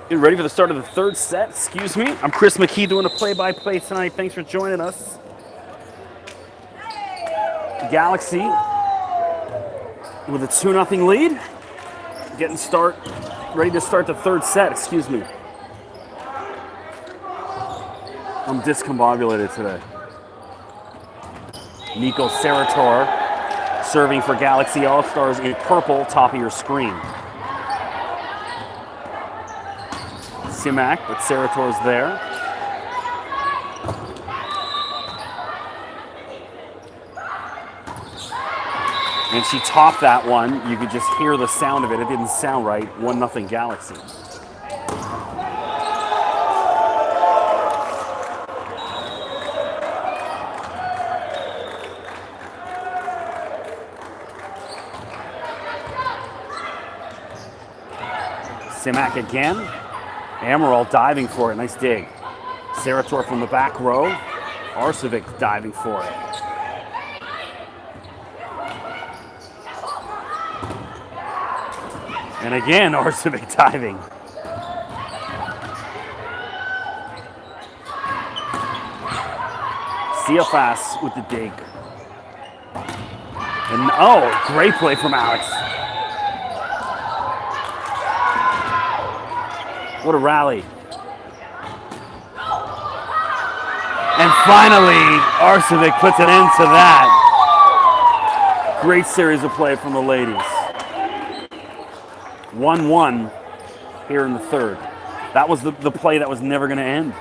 Getting ready for the start of the third set. Excuse me. I'm Chris McKee doing a play-by-play tonight. Thanks for joining us. Galaxy with a 2-0 lead. Ready to start the third set, excuse me. I'm discombobulated today. Nico Sarator serving for Galaxy All-Stars in purple, top of your screen. Simak, but Sarator's there. And she topped that one. You could just hear the sound of it. It didn't sound right. 1-0 Galaxy. Simak again. Amaral diving for it. Nice dig. Sarator from the back row. Arcevic diving for it. And again, Arcevic diving. Ciafas with the dig. And oh, great play from Alex. What a rally. And finally, Arcevic puts an end to that. Great series of play from the ladies. 1-1 here in the third. That was the play that was never going to end.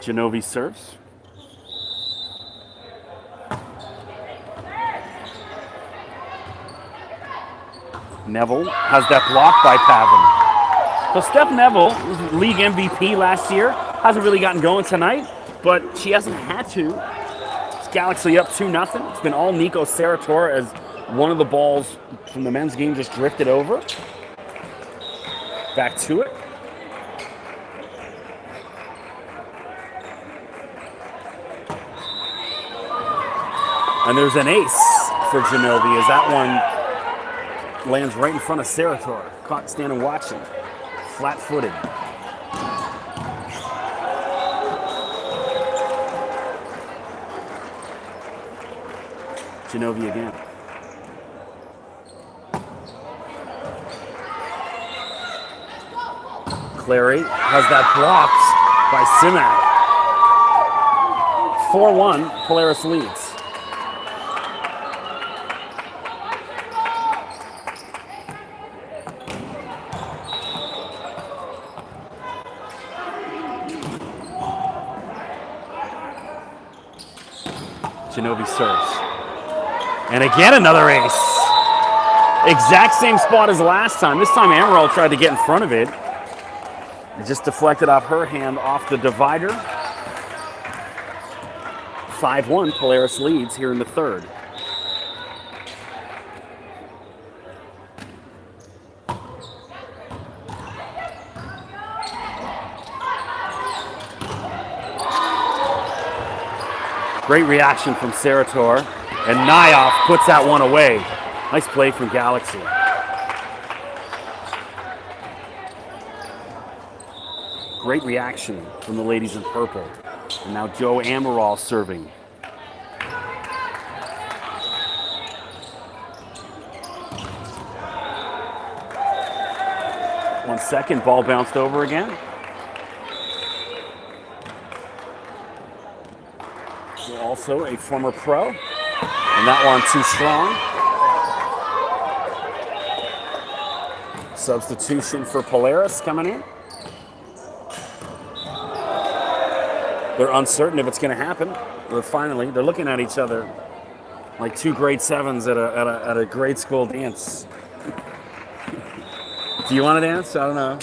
Genovi serves. Neville has that block by Pavin. So Steph Neville was league MVP last year. Hasn't really gotten going tonight, but she hasn't had to. It's Galaxy up 2-0. It's been all Nico Sarator as one of the balls from the men's game just drifted over. Back to it. And there's an ace for Genovi as that one lands right in front of Sarator. Caught standing watching. Flat-footed. Genovi again. Clary has that blocked by Simak. 4-1, Polaris leads. Genovi serves. And again, another ace. Exact same spot as last time. This time, Amaral tried to get in front of it. It just deflected off her hand off the divider. 5-1, Polaris leads here in the third. Great reaction from Sarator, and Nayov puts that one away. Nice play from Galaxy. Great reaction from the ladies in purple. And now Joe Amaral serving. One second, ball bounced over again. Also a former pro, and that one too strong. Substitution for Polaris coming in. They're uncertain if it's going to happen. But finally, they're looking at each other like two grade 7s at a grade school dance. Do you want to dance? I don't know.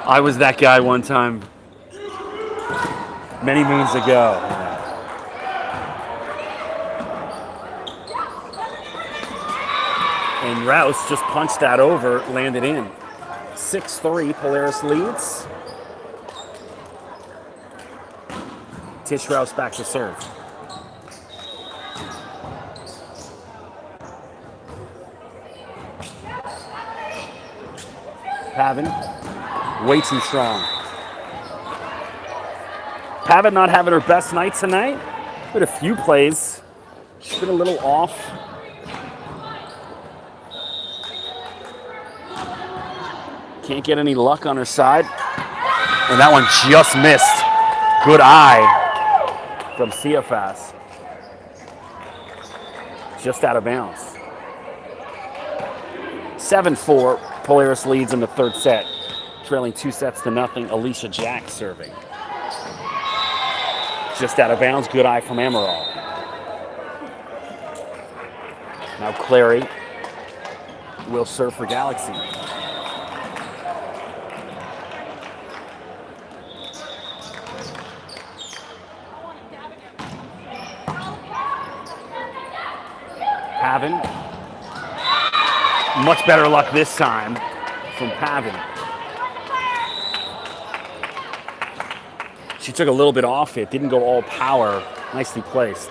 I was that guy one time, many moons ago. And Rouse just punched that over, landed in. 6-3, Polaris leads. Tish Rouse back to serve. Pavin, way too strong. Pavin not having her best night tonight. But a few plays. She's been a little off. Can't get any luck on her side. And that one just missed. Good eye from CFS. Just out of bounds. 7-4. Polaris leads in the third set. Trailing 2-0. Alicia Jack serving. Just out of bounds. Good eye from Amaral. Now Clary will serve for Galaxy. Pavin. Much better luck this time from Pavin. She took a little bit off it, didn't go all power. Nicely placed.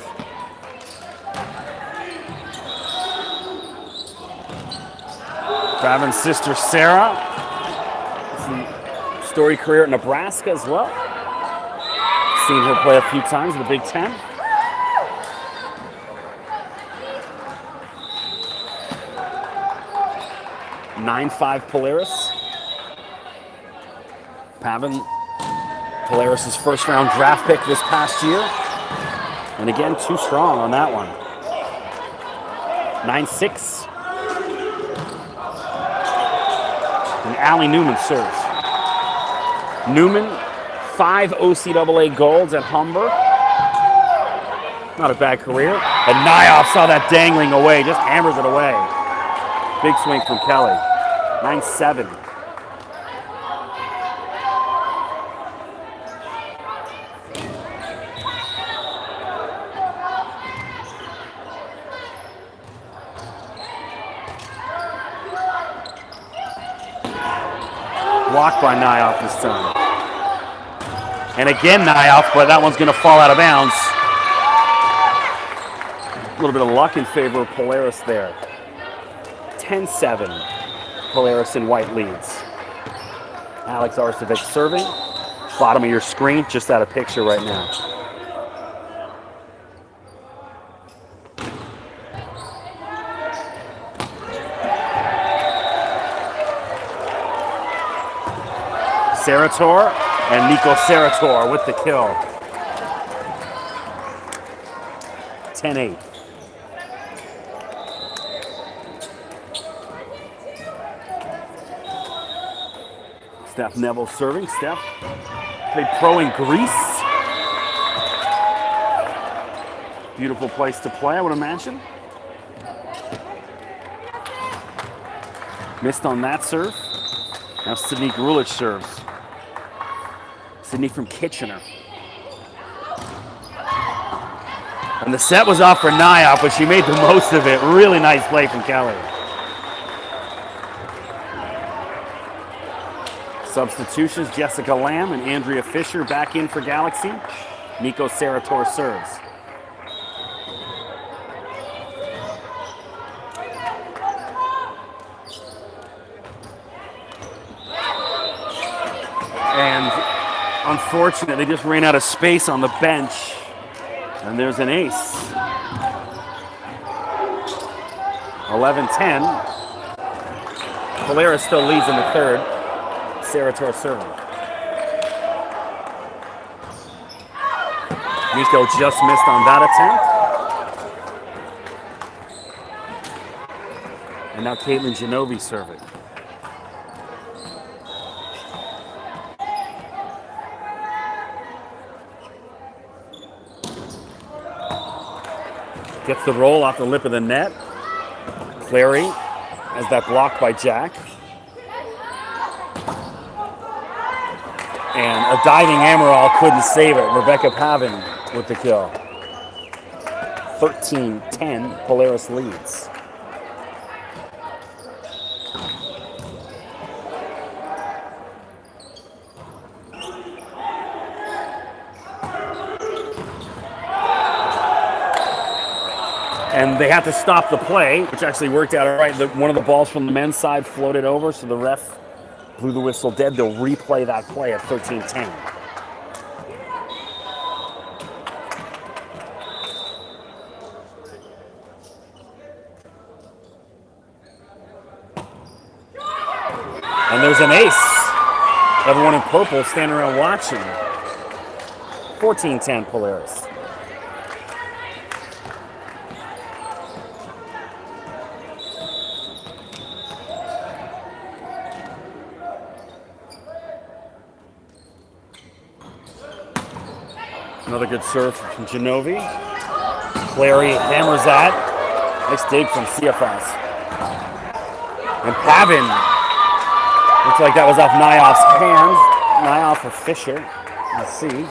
Pavin's sister Sarah. Storied career at Nebraska as well. Seen her play a few times in the Big Ten. (9-5) Polaris. Pavin, Polaris' first round draft pick this past year. And again, too strong on that one. 9-6. And Allie Newman serves. Newman, 5 OCAA golds at Humber. Not a bad career. And Nyoff saw that dangling away, just hammers it away. Big swing from Kelly. 9-7. Blocked by Nyoff this time. And again Nyoff, but that one's going to fall out of bounds. A little bit of luck in favor of Polaris there. 10-7. Polaris in white leads. Alex Arcevic serving. Bottom of your screen, just out of picture right now. Sarator and Nico Sarator with the kill. 10-8. Steph Neville serving. Steph played pro in Greece. Beautiful place to play, I would imagine. Missed on that serve. Now Sydney Grulich serves. Sydney from Kitchener. And the set was off for Nyoff, but she made the most of it. Really nice play from Kelly. Substitutions, Jessica Lamb and Andrea Fisher back in for Galaxy. Nico Sarator serves. And unfortunately, just ran out of space on the bench. And there's an ace. 11-10. Polaris still leads in the third. Sarator serving. Nico just missed on that attempt. And now Caitlin Genovi serving. Gets the roll off the lip of the net. Clary has that blocked by Jack. And a diving Amaral couldn't save it. Rebecca Pavin with the kill. 13-10, Polaris leads. And they had to stop the play, which actually worked out all right. One of the balls from the men's side floated over, so the ref Blew the whistle dead. They'll replay that play at 13-10. And there's an ace. Everyone in purple standing around watching. 14-10 Polaris. Another good serve from Genovi. Clary hammers that. Nice dig from CFS. And Pavin. Looks like that was off Nyoff's hand. Nyoff or Fisher. Let's see.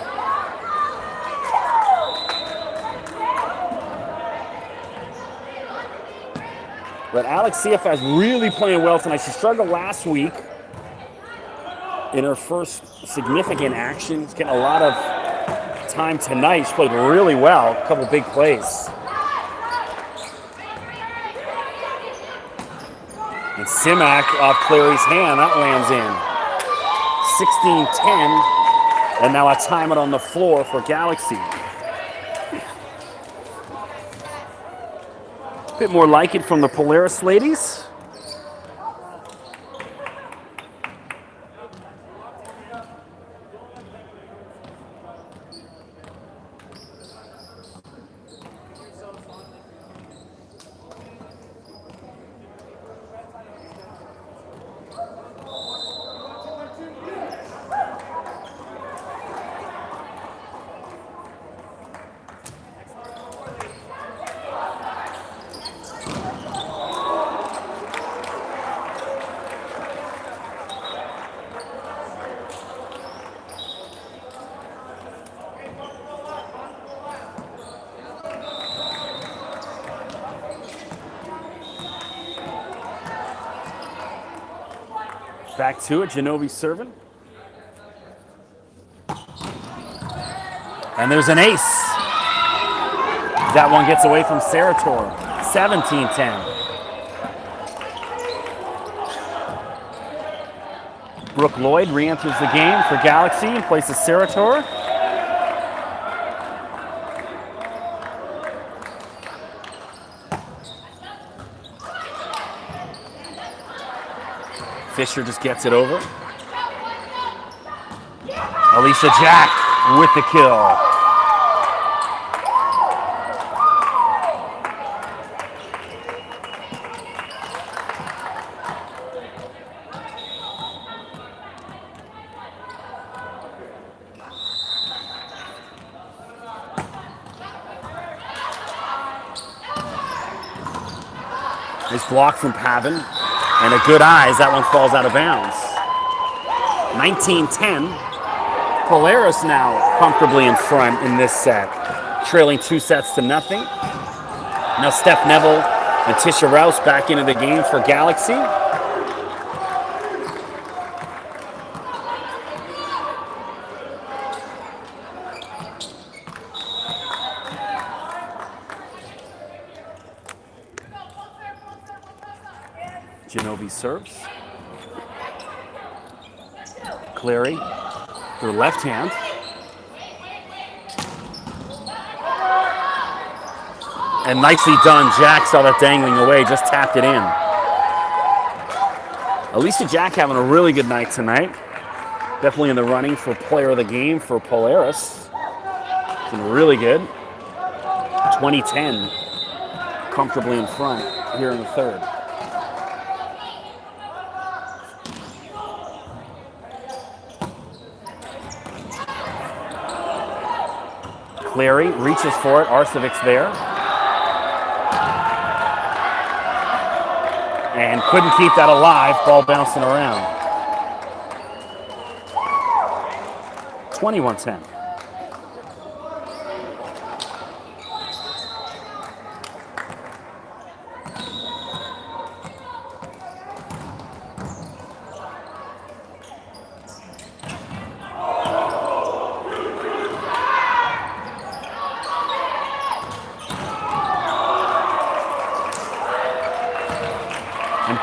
But Alex CFS really playing well tonight. She struggled last week in her first significant action. She's getting a lot of time tonight. She played really well. A couple big plays. And Simak off Clary's hand. That lands in. 16-10. And now a timeout on the floor for Galaxy. A bit more like it from the Polaris ladies. Back to it, Genovi serving. And there's an ace. That one gets away from Sarator. 17-10. Brooke Lloyd re-enters the game for Galaxy and places Sarator. Fisher just gets it over. Alicia Jack with the kill. Nice block from Pavin. And a good eye as that one falls out of bounds. 19-10. Polaris now comfortably in front in this set. Trailing 2-0. Now Steph Neville and Tisha Rouse back into the game for Galaxy. Genovi serves. Clary, her left hand. And nicely done. Jack saw that dangling away, just tapped it in. Alicia Jack having a really good night tonight. Definitely in the running for player of the game for Polaris. Been really good. 20-10. Comfortably in front here in the third. Clary reaches for it. Arcevic's there. And couldn't keep that alive. Ball bouncing around. 21-10.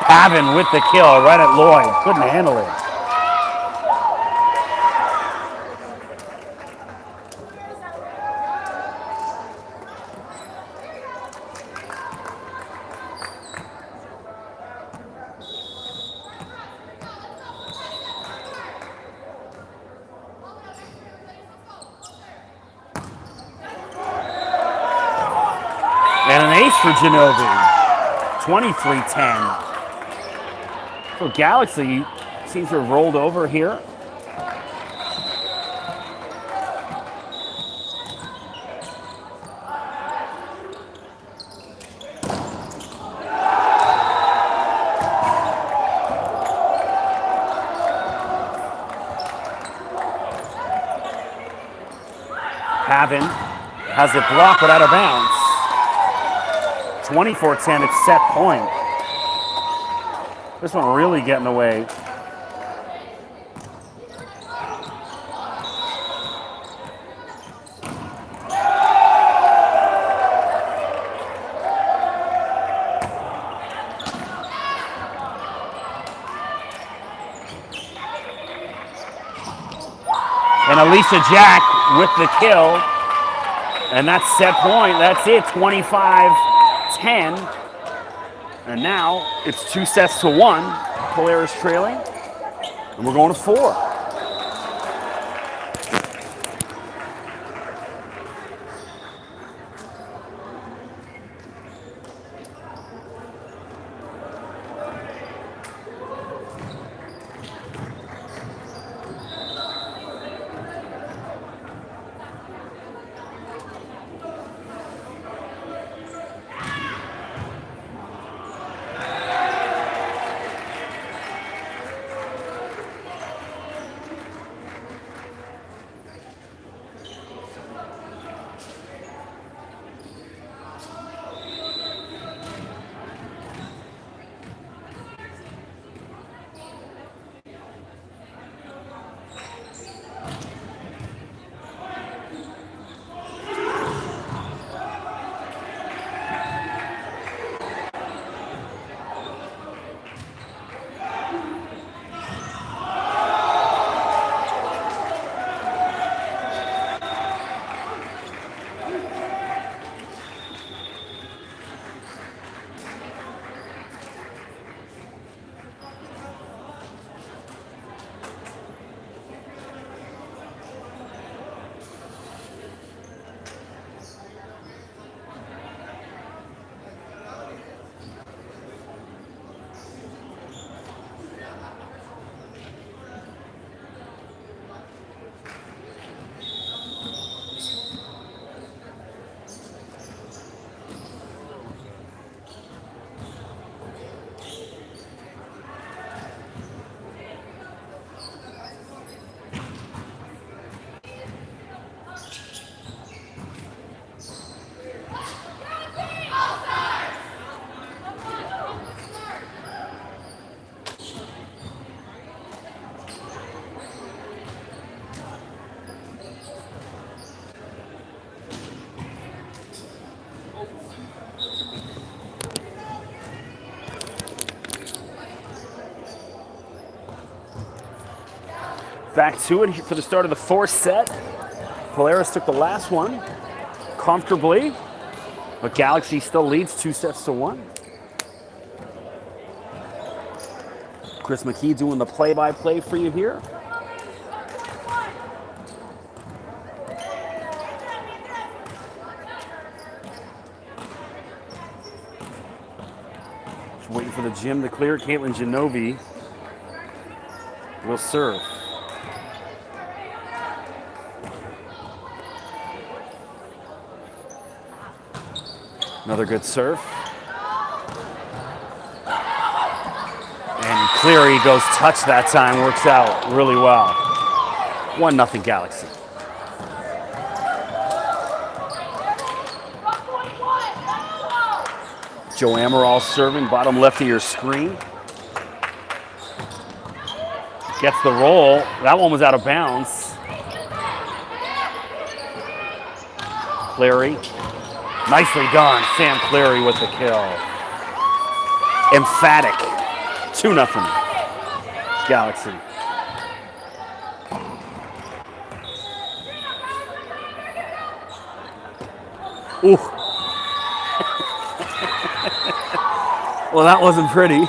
Pavin with the kill right at Lloyd. Couldn't handle it. for Genovi. 23-10. So Galaxy seems to have rolled over here. Pavin has it blocked but out of bounds. 24-10, it's set point. This one really getting away. And Elisa Jack with the kill. And that's set point. That's it, 25-10. And now it's 2-1. Polaris trailing. And we're going to 4. Back to it for the start of the 4th set. Polaris took the last one comfortably, but Galaxy still leads 2-1. Chris McKee doing the play-by-play for you here. Just waiting for the gym to clear. Caitlin Genovi will serve. Another good serve. And Cleary goes touch that time, works out really well. 1-0 Galaxy. Joe Amaral serving, bottom left of your screen. Gets the roll. That one was out of bounds. Cleary. Nicely done, Sam Cleary with the kill. Emphatic, 2-0, Galaxy. Ooh. Well, that wasn't pretty.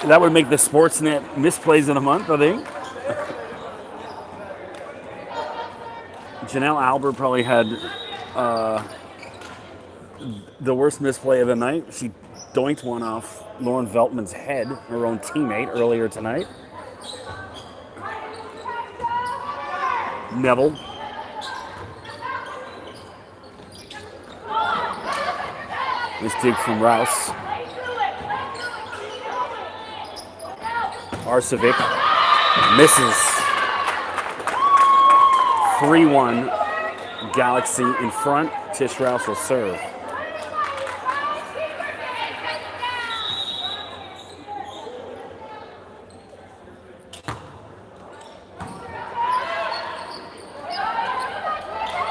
That would make the Sportsnet misplays in a month, I think. Janelle Albert probably had the worst misplay of the night. She doinked one off Lauren Veltman's head, her own teammate, earlier tonight. Neville. This dig from Rouse. Arcevic misses. 3-1 Galaxy in front. Tish Rouse will serve.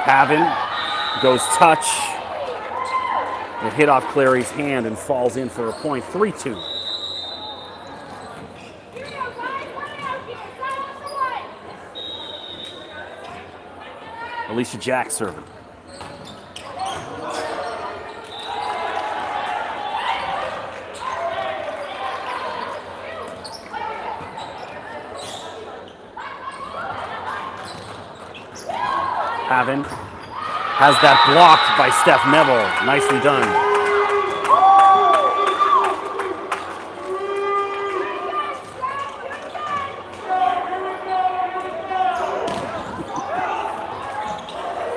Pavin goes touch. It hit off Clary's hand and falls in for a point. 3-2. Alicia Jack serving. Pavin has that blocked by Steph Neville. Nicely done.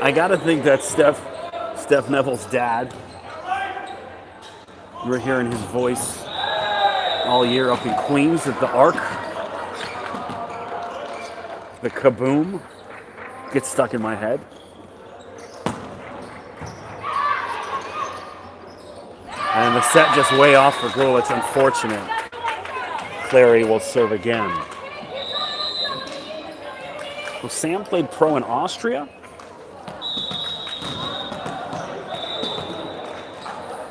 I gotta think that's Steph Neville's dad. We're hearing his voice all year up in Queens at the Arc. The kaboom gets stuck in my head. And the set just way off for goal. It's unfortunate. Clary will serve again. Well, Sam played pro in Austria.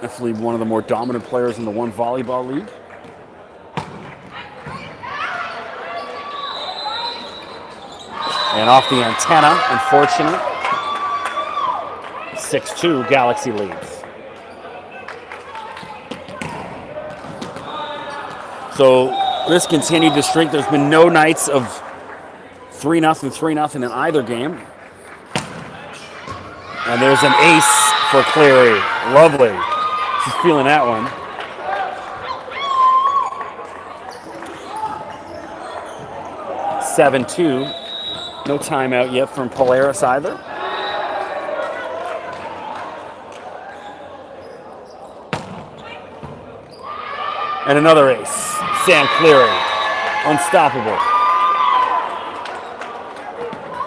Definitely one of the more dominant players in the One Volleyball League. And off the antenna, unfortunate. 6-2, Galaxy leads. So this continued to shrink. There's been no nights of 3-0, 3-0 in either game. And there's an ace for Clary. Lovely. She's feeling that one. (7-2). No timeout yet from Polaris either. And another ace. Sam Cleary. Unstoppable.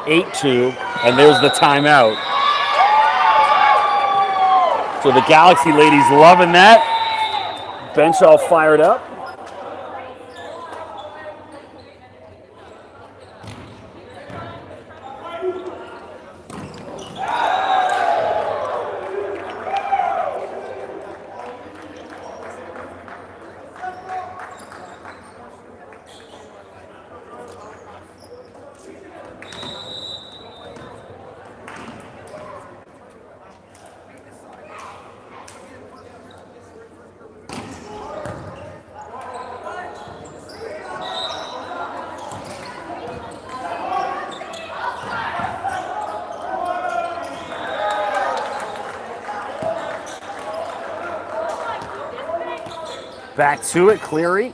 8-2. And there's the timeout. So the Galaxy ladies loving that. Bench all fired up. Back to it, Cleary.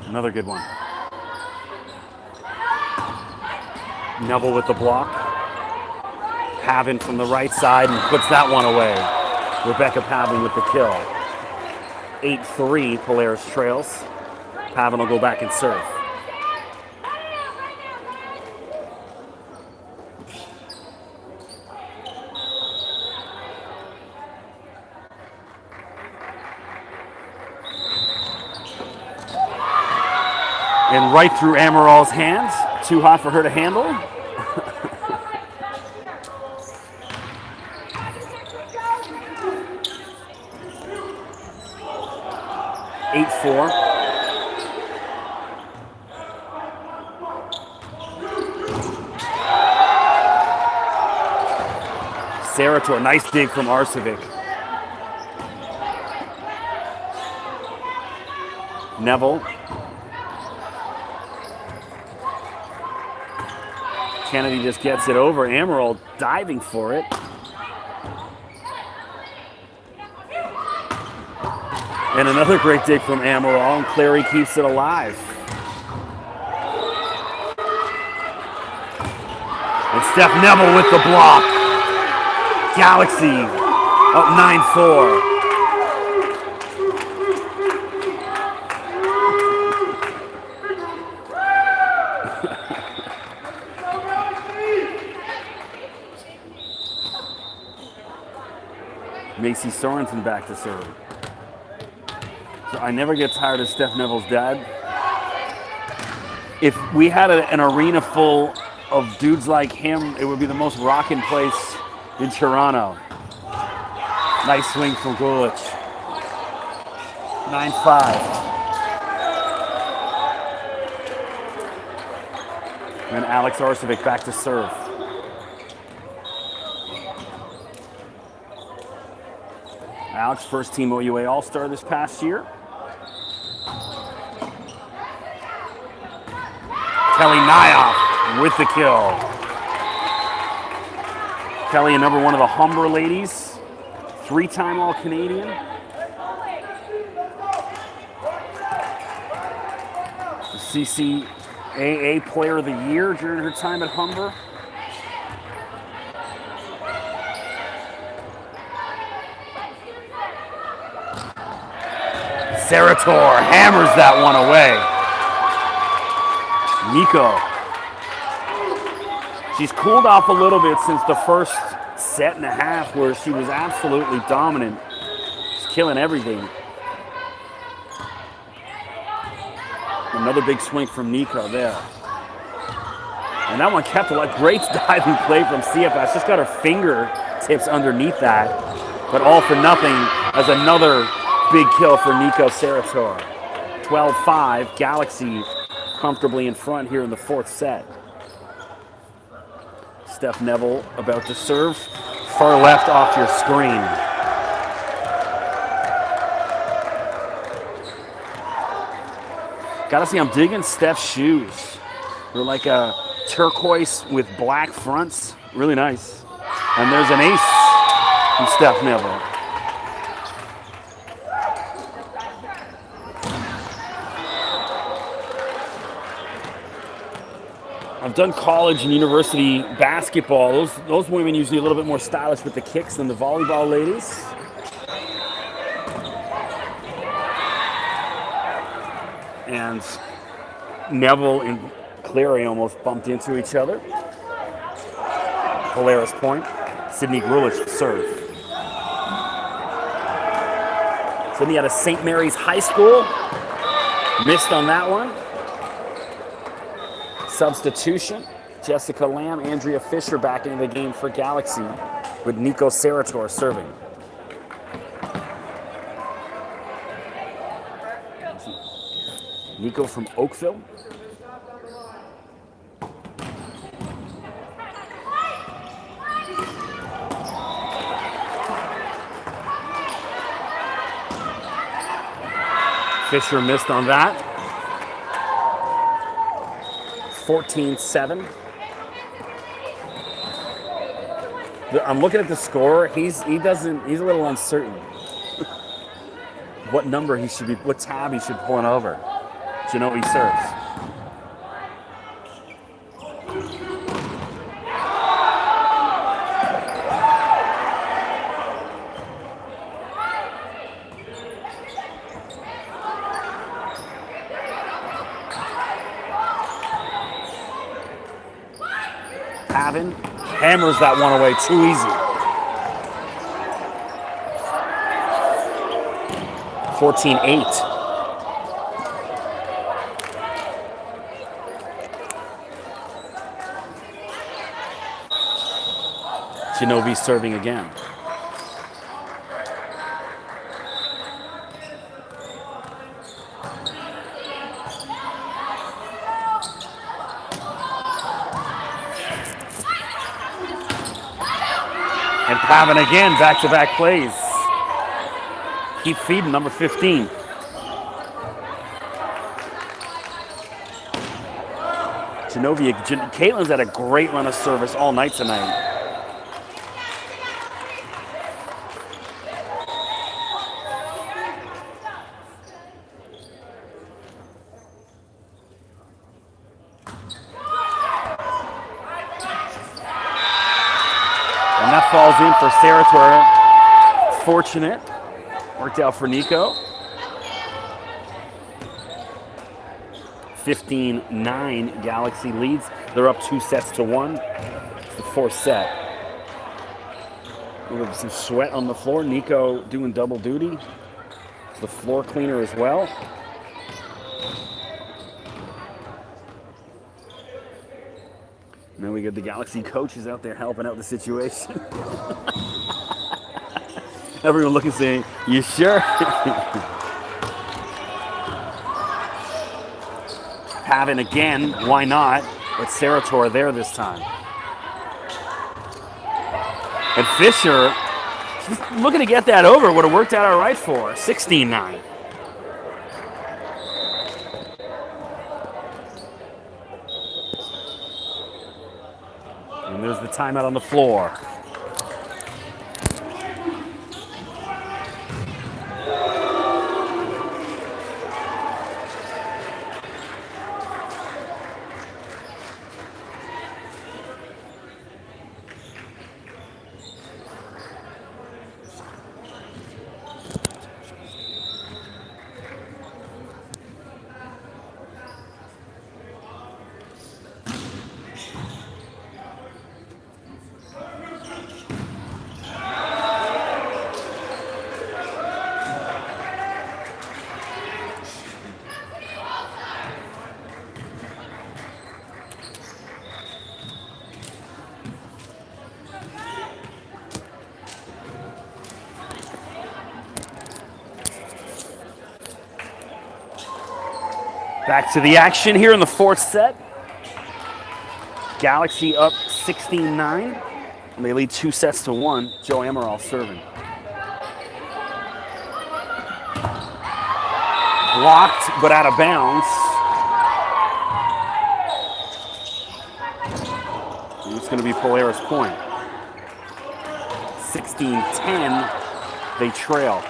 Another good one. Neville with the block. Pavin from the right side and puts that one away. Rebecca Pavin with the kill. 8-3, Polaris trails. Pavin will go back and serve. And right through Amaral's hands. Too hot for her to handle. Eight, 4. Sarah to a nice dig from Arcevic. Neville. Kennedy just gets it over. Amaral diving for it. And another great dig from Amaral, and Clary keeps it alive. And Steph Neville with the block. Galaxy up 9-4. Macy Sorensen back to serve. So I never get tired of Steph Neville's dad. If we had an arena full of dudes like him, it would be the most rocking place in Toronto. Nice swing from Gulich. 9-5. And Alex Arcevic back to serve. Alex, first team OUA All-Star this past year. Kelly Nyoff with the kill. Kelly, a number one of the Humber ladies, 3-time All-Canadian. CCAA Player of the Year during her time at Humber. Sarator hammers that one away. Nico. She's cooled off a little bit since the first set and a half where she was absolutely dominant. She's killing everything. Another big swing from Nico there. And that one kept alive. Great diving play from CFS. Just got her fingertips underneath that. But all for nothing as another big kill for Nico Sarator. 12-5, Galaxy comfortably in front here in the fourth set. Steph Neville about to serve. Far left off your screen. Gotta see, I'm digging Steph's shoes. They're like a turquoise with black fronts. Really nice. And there's an ace from Steph Neville. I've done college and university basketball. Those women usually a little bit more stylish with the kicks than the volleyball ladies. And Neville and Clary almost bumped into each other. Polaris point. Sydney Grulich serve. Sydney out of St. Mary's High School. Missed on that one. Substitution. Jessica Lamb, Andrea Fisher back into the game for Galaxy with Nico Sarator serving. Nico from Oakville. Fisher missed on that. 14-7. I'm looking at the score. He's a little uncertain what number he should be, what tab he should be pulling over. You know he serves. Pavin hammers that one away too easy. 14-8. Shinobi serving again. And Pavin again, back-to-back plays. Keep feeding, number 15. Caitlin's had a great run of service all night tonight. And that falls in for Sarator. Fortunate. Worked out for Nico. 15-9 Galaxy leads. They're up 2-1. It's the fourth set. We have some sweat on the floor. Nico doing double duty. The floor cleaner as well. And then we get the Galaxy coaches out there helping out the situation. Everyone looking saying, "You sure?" Pavin again, why not? But Sarator there this time. And Fisher, looking to get that over, would have worked out all right for her. 16-9. And there's the timeout on the floor. Back to the action here in the fourth set. Galaxy up 16-9. And they lead 2-1. Joe Amaral serving. Blocked, but out of bounds. And it's going to be Polaris point. 16-10. They trail.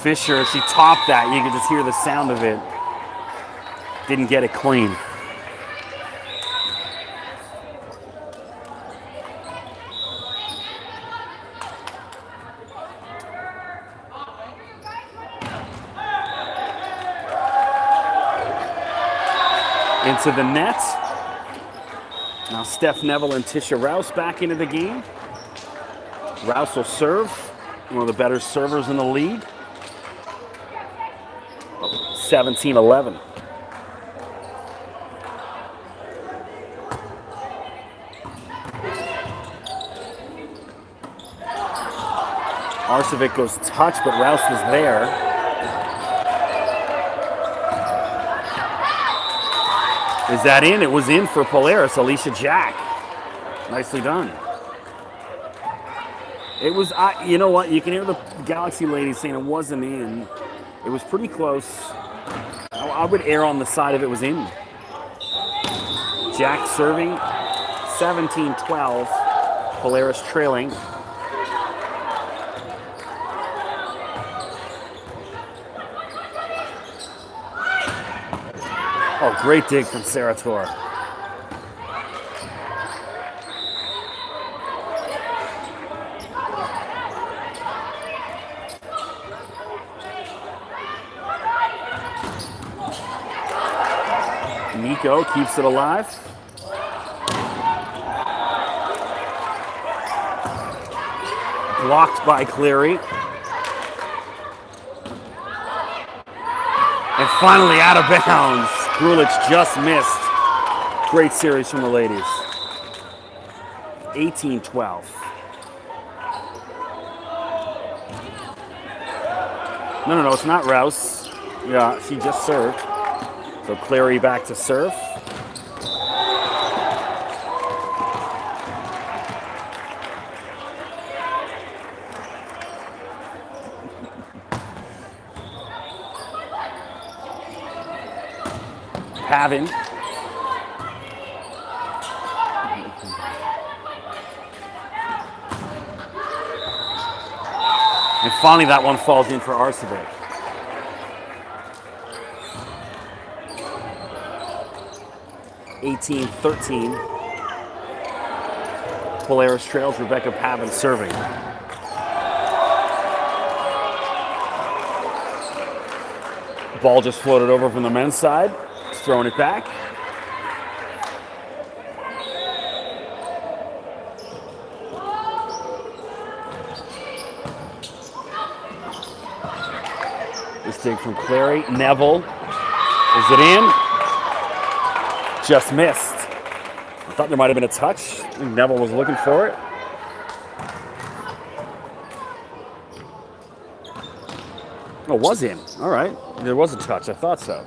Fisher, she topped that. You could just hear the sound of it. Didn't get it clean. Into the net. Now Steph Neville and Tisha Rouse back into the game. Rouse will serve. One of the better servers in the league. 17-11. Arcevic goes touch, but Rouse was there. Is that in? It was in for Polaris. Alicia Jack. Nicely done. It was, you know what? You can hear the Galaxy ladies saying it wasn't in. It was pretty close. I would err on the side of it was in. Jack serving, 17-12. Polaris trailing. Oh, great dig from Sarator. Nico keeps it alive. Blocked by Cleary. And finally out of bounds. Grulich just missed. Great series from the ladies. 18-12. No, it's not Rouse. Yeah, she just served. So Clary back to serve. Pavin. And finally that one falls in for Arcevic. (18-13). Polaris trails. Rebecca Pavin serving. Ball just floated over from the men's side. Just throwing it back. This dig from Clary. Neville. Is it in? Just missed. I thought there might have been a touch. I think Neville was looking for it. Oh, it was in. All right. There was a touch. I thought so.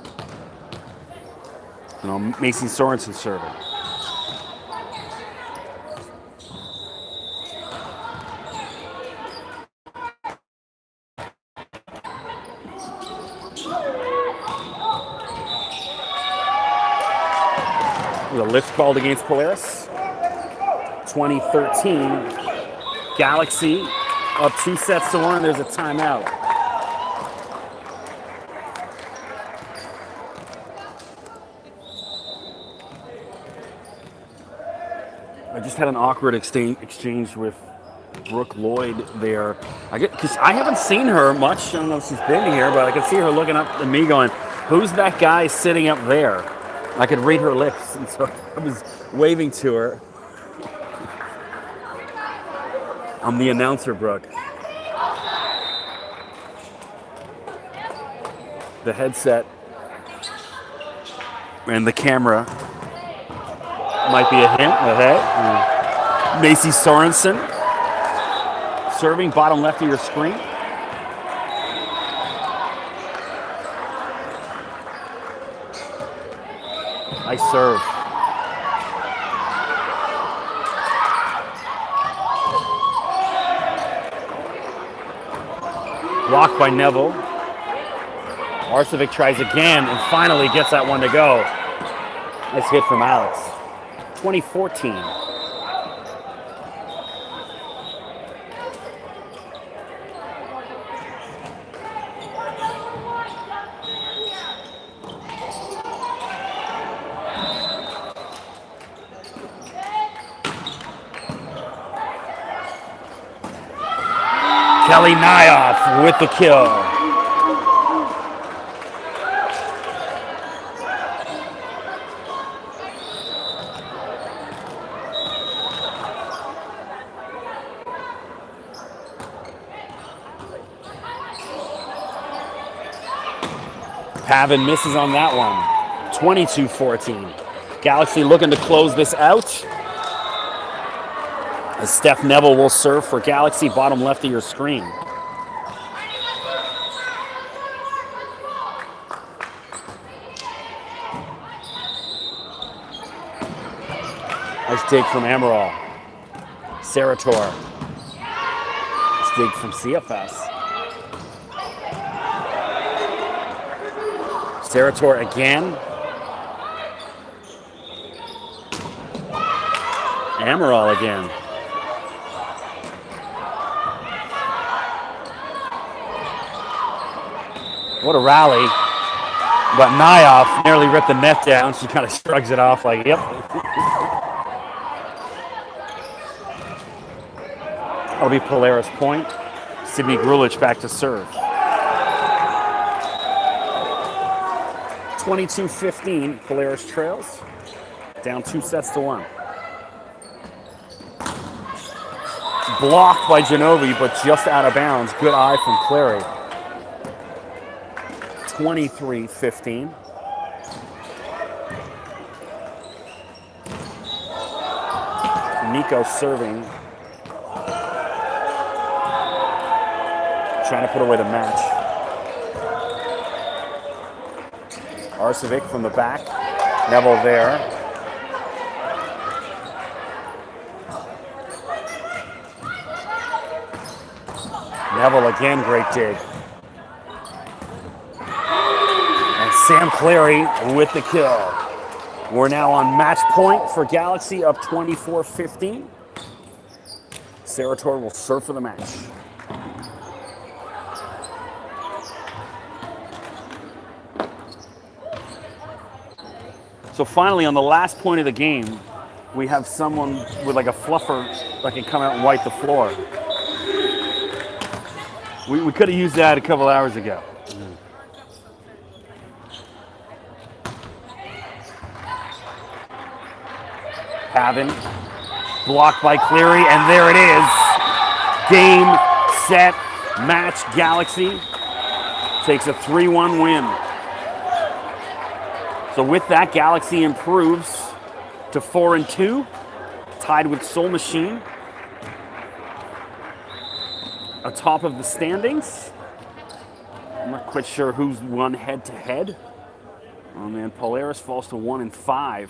No, Macy Sorensen serving. The lift called against Polaris. 2013. Galaxy up 2-1. There's a timeout. I just had an awkward exchange with Brooke Lloyd there. Because I haven't seen her much. I don't know if she's been here, but I could see her looking up at me going, who's that guy sitting up there? I could read her lips, and so I was waving to her. I'm the announcer, Brooke. The headset and the camera might be a hint. Okay. Macy Sorensen serving, bottom left of your screen. Nice serve. Blocked by Neville. Arcevic tries again and finally gets that one to go. Nice hit from Alex. 2014. Kelly Nyoff with the kill. Pavin misses on that one. 22-14. Galaxy looking to close this out. As Steph Neville will serve for Galaxy, bottom left of your screen. Nice dig from Amaral. Sarator. Nice dig from CFS. Sarator again. Amaral again. What a rally. But Nyoff nearly ripped the net down. She kind of shrugs it off like, yep. That'll be Polaris point. Sydney Grulich back to serve. 22-15, Polaris trails. Down 2-1. Blocked by Genovi, but just out of bounds. Good eye from Clary. 23-15. Nico serving. Trying to put away the match. Arcevic from the back. Neville there. Neville again, great dig. And Sam Clary with the kill. We're now on match point for Galaxy, up 24-15. Sarator will serve for the match. So finally, on the last point of the game, we have someone with like a fluffer that can come out and wipe the floor. We could have used that a couple hours ago. Pavin, blocked by Cleary, and there it is. Game, set, match. Galaxy takes a 3-1 win. So with that, Galaxy improves to 4-2, tied with Soul Machine atop of the standings. I'm not quite sure who's won head-to-head. Oh man, Polaris falls to 1-5.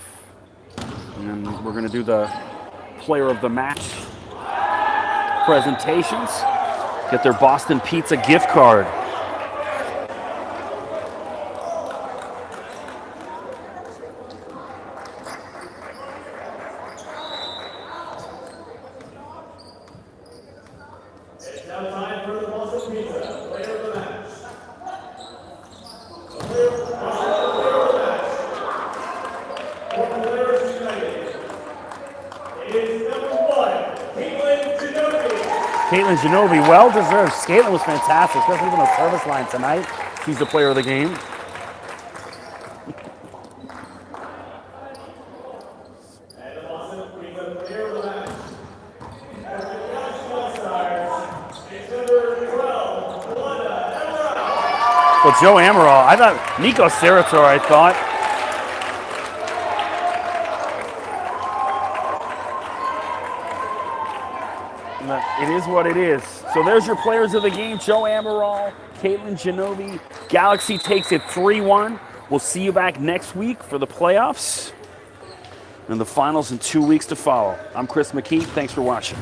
And then we're going to do the player of the match presentations. Get their Boston Pizza gift card. It's now time for the Boston Pizza player of the match. The player of the match for Polaris United is number 1, Caitlin Ginobili. Caitlin Ginobili, well deserved. Caitlin was fantastic, especially even the service line tonight. She's the player of the game. And the Boston Pizza player of the match for the Galaxy All-Stars is number 12, Wanda Emerald. Well, Joe Amaral, I thought, Nico Sarator, I thought. It is what it is. So there's your players of the game. Joe Amaral, Caitlin Ginobili. Galaxy takes it 3-1. We'll see you back next week for the playoffs and the finals in 2 weeks to follow. I'm Chris McKee. Thanks for watching.